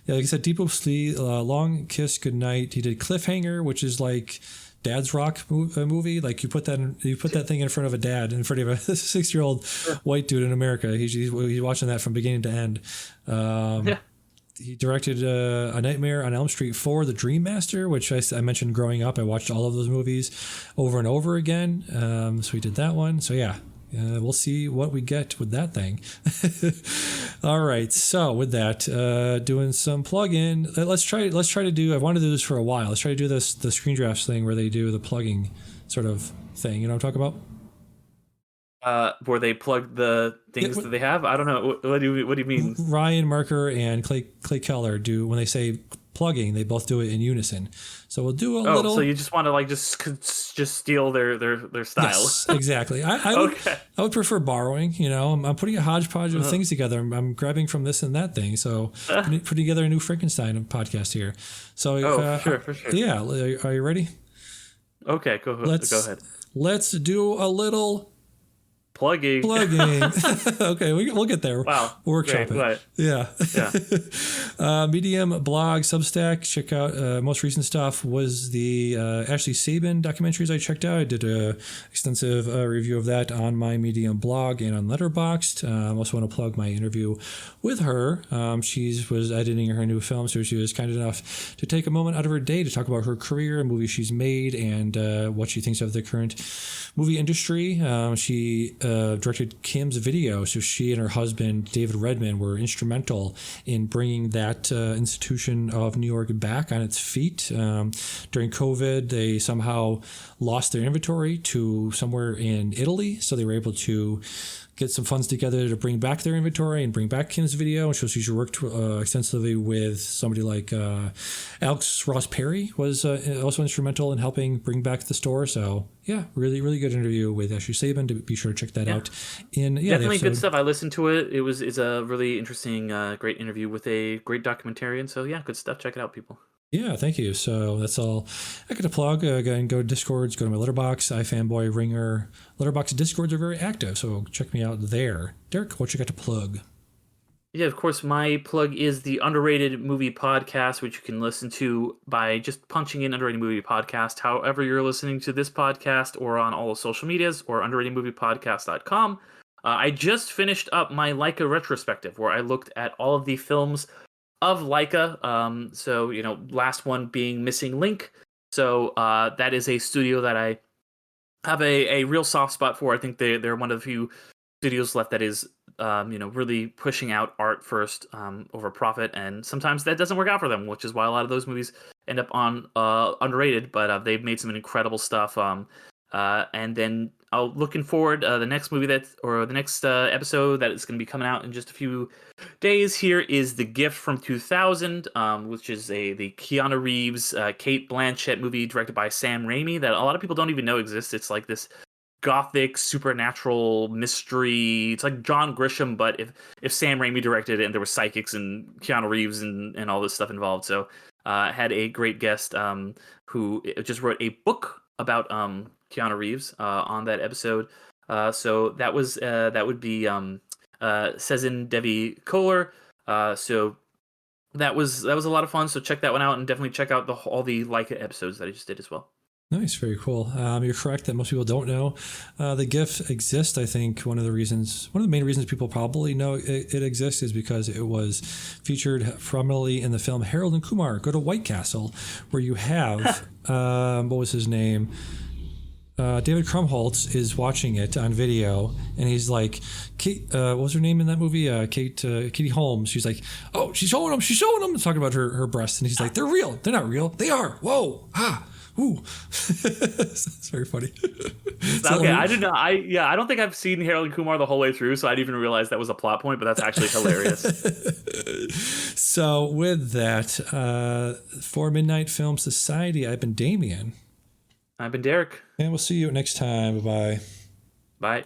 like I said, Deep Blue Sea, Long Kiss Goodnight. He did Cliffhanger, which is like Dad's Rock movie. Like you put that thing in front of a dad, in front of a 6-year-old white dude in America. He's watching that from beginning to end. He directed A Nightmare on Elm Street 4, The Dream Master, which I mentioned growing up. I watched all of those movies over and over again. So he did that one. So yeah, we'll see what we get with that thing. All right. So with that, doing some plug-in, let's try to do. I've wanted to do this for a while. Let's try to do the Screen Drafts thing where they do the plugging sort of thing. You know what I'm talking about? Where they plug the things that they have. I don't know. What do you mean? Ryan Marker and Clay Keller do, when they say plugging, they both do it in unison. So we'll do a little. So you just want to like just steal their style? Yes, exactly. I would prefer borrowing. I'm putting a hodgepodge of things together. I'm grabbing from this and that thing. So putting together a new Frankenstein podcast here. So for sure. Yeah, are you ready? Okay, go ahead. Let's do a little. Plugging. Okay, we'll get there. Wow. Workshop great. it. Yeah. Medium, blog, Substack. Check out most recent stuff was the Ashley Sabin documentaries I checked out. I did a extensive review of that on my Medium blog and on Letterboxd. I also want to plug my interview with her. She was editing her new film, so she was kind enough to take a moment out of her day to talk about her career and movies she's made and what she thinks of the current movie industry. She directed Kim's Video, so she and her husband David Redman were instrumental in bringing that institution of New York back on its feet. During COVID, they somehow lost their inventory to somewhere in Italy, so they were able to get some funds together to bring back their inventory and bring back Kim's Video. So she worked extensively with somebody like Alex Ross Perry was also instrumental in helping bring back the store. So yeah, really, really good interview with Ashley Sabin. To be sure to check that out. Definitely good stuff. I listened to it. It's a really interesting, great interview with a great documentarian. So yeah, good stuff. Check it out, people. Yeah, thank you. So that's all I got to plug. Again, go to Discords, go to my Letterboxd, iFanboy, Ringer. Letterboxd Discords are very active, so check me out there. Derek, what you got to plug? Yeah, of course, my plug is the Underrated Movie Podcast, which you can listen to by just punching in Underrated Movie Podcast, however you're listening to this podcast, or on all the social medias, or underratedmoviepodcast.com. I just finished up my Leica retrospective, where I looked at all of the films of Leica. So, last one being Missing Link. So that is a studio that I have a real soft spot for. I think they're one of the few studios left that is, really pushing out art first over profit. And sometimes that doesn't work out for them, which is why a lot of those movies end up on underrated. But they've made some incredible stuff. And then looking forward, the next movie the next episode that is going to be coming out in just a few days here is The Gift from 2000, which is the Keanu Reeves, Kate Blanchett movie directed by Sam Raimi that a lot of people don't even know exists. It's like this gothic supernatural mystery. It's like John Grisham, but if Sam Raimi directed it and there were psychics and Keanu Reeves and all this stuff involved. So had a great guest who just wrote a book about Keanu Reeves on that episode. So that would be Sezin Devi Kohler. So that was a lot of fun. So check that one out, and definitely check out all the Leica episodes that I just did as well. Nice, very cool. You're correct that most people don't know the GIF exists. I think one of the main reasons people probably know it exists is because it was featured prominently in the film Harold and Kumar Go to White Castle, where you have what was his name? David Krumholtz is watching it on video, and he's like, Kate, what was her name in that movie? Katie Holmes. She's like, oh, she's showing them. Talking about her breasts, and he's like, they're real. They're not real. They are. Whoa. Ah. Ooh. It's very funny. Okay, I did not. I don't think I've seen Harold and Kumar the whole way through, so I didn't even realize that was a plot point. But that's actually hilarious. So with that, for Midnight Film Society, I've been Damien. I've been Derek. And we'll see you next time. Bye-bye. Bye.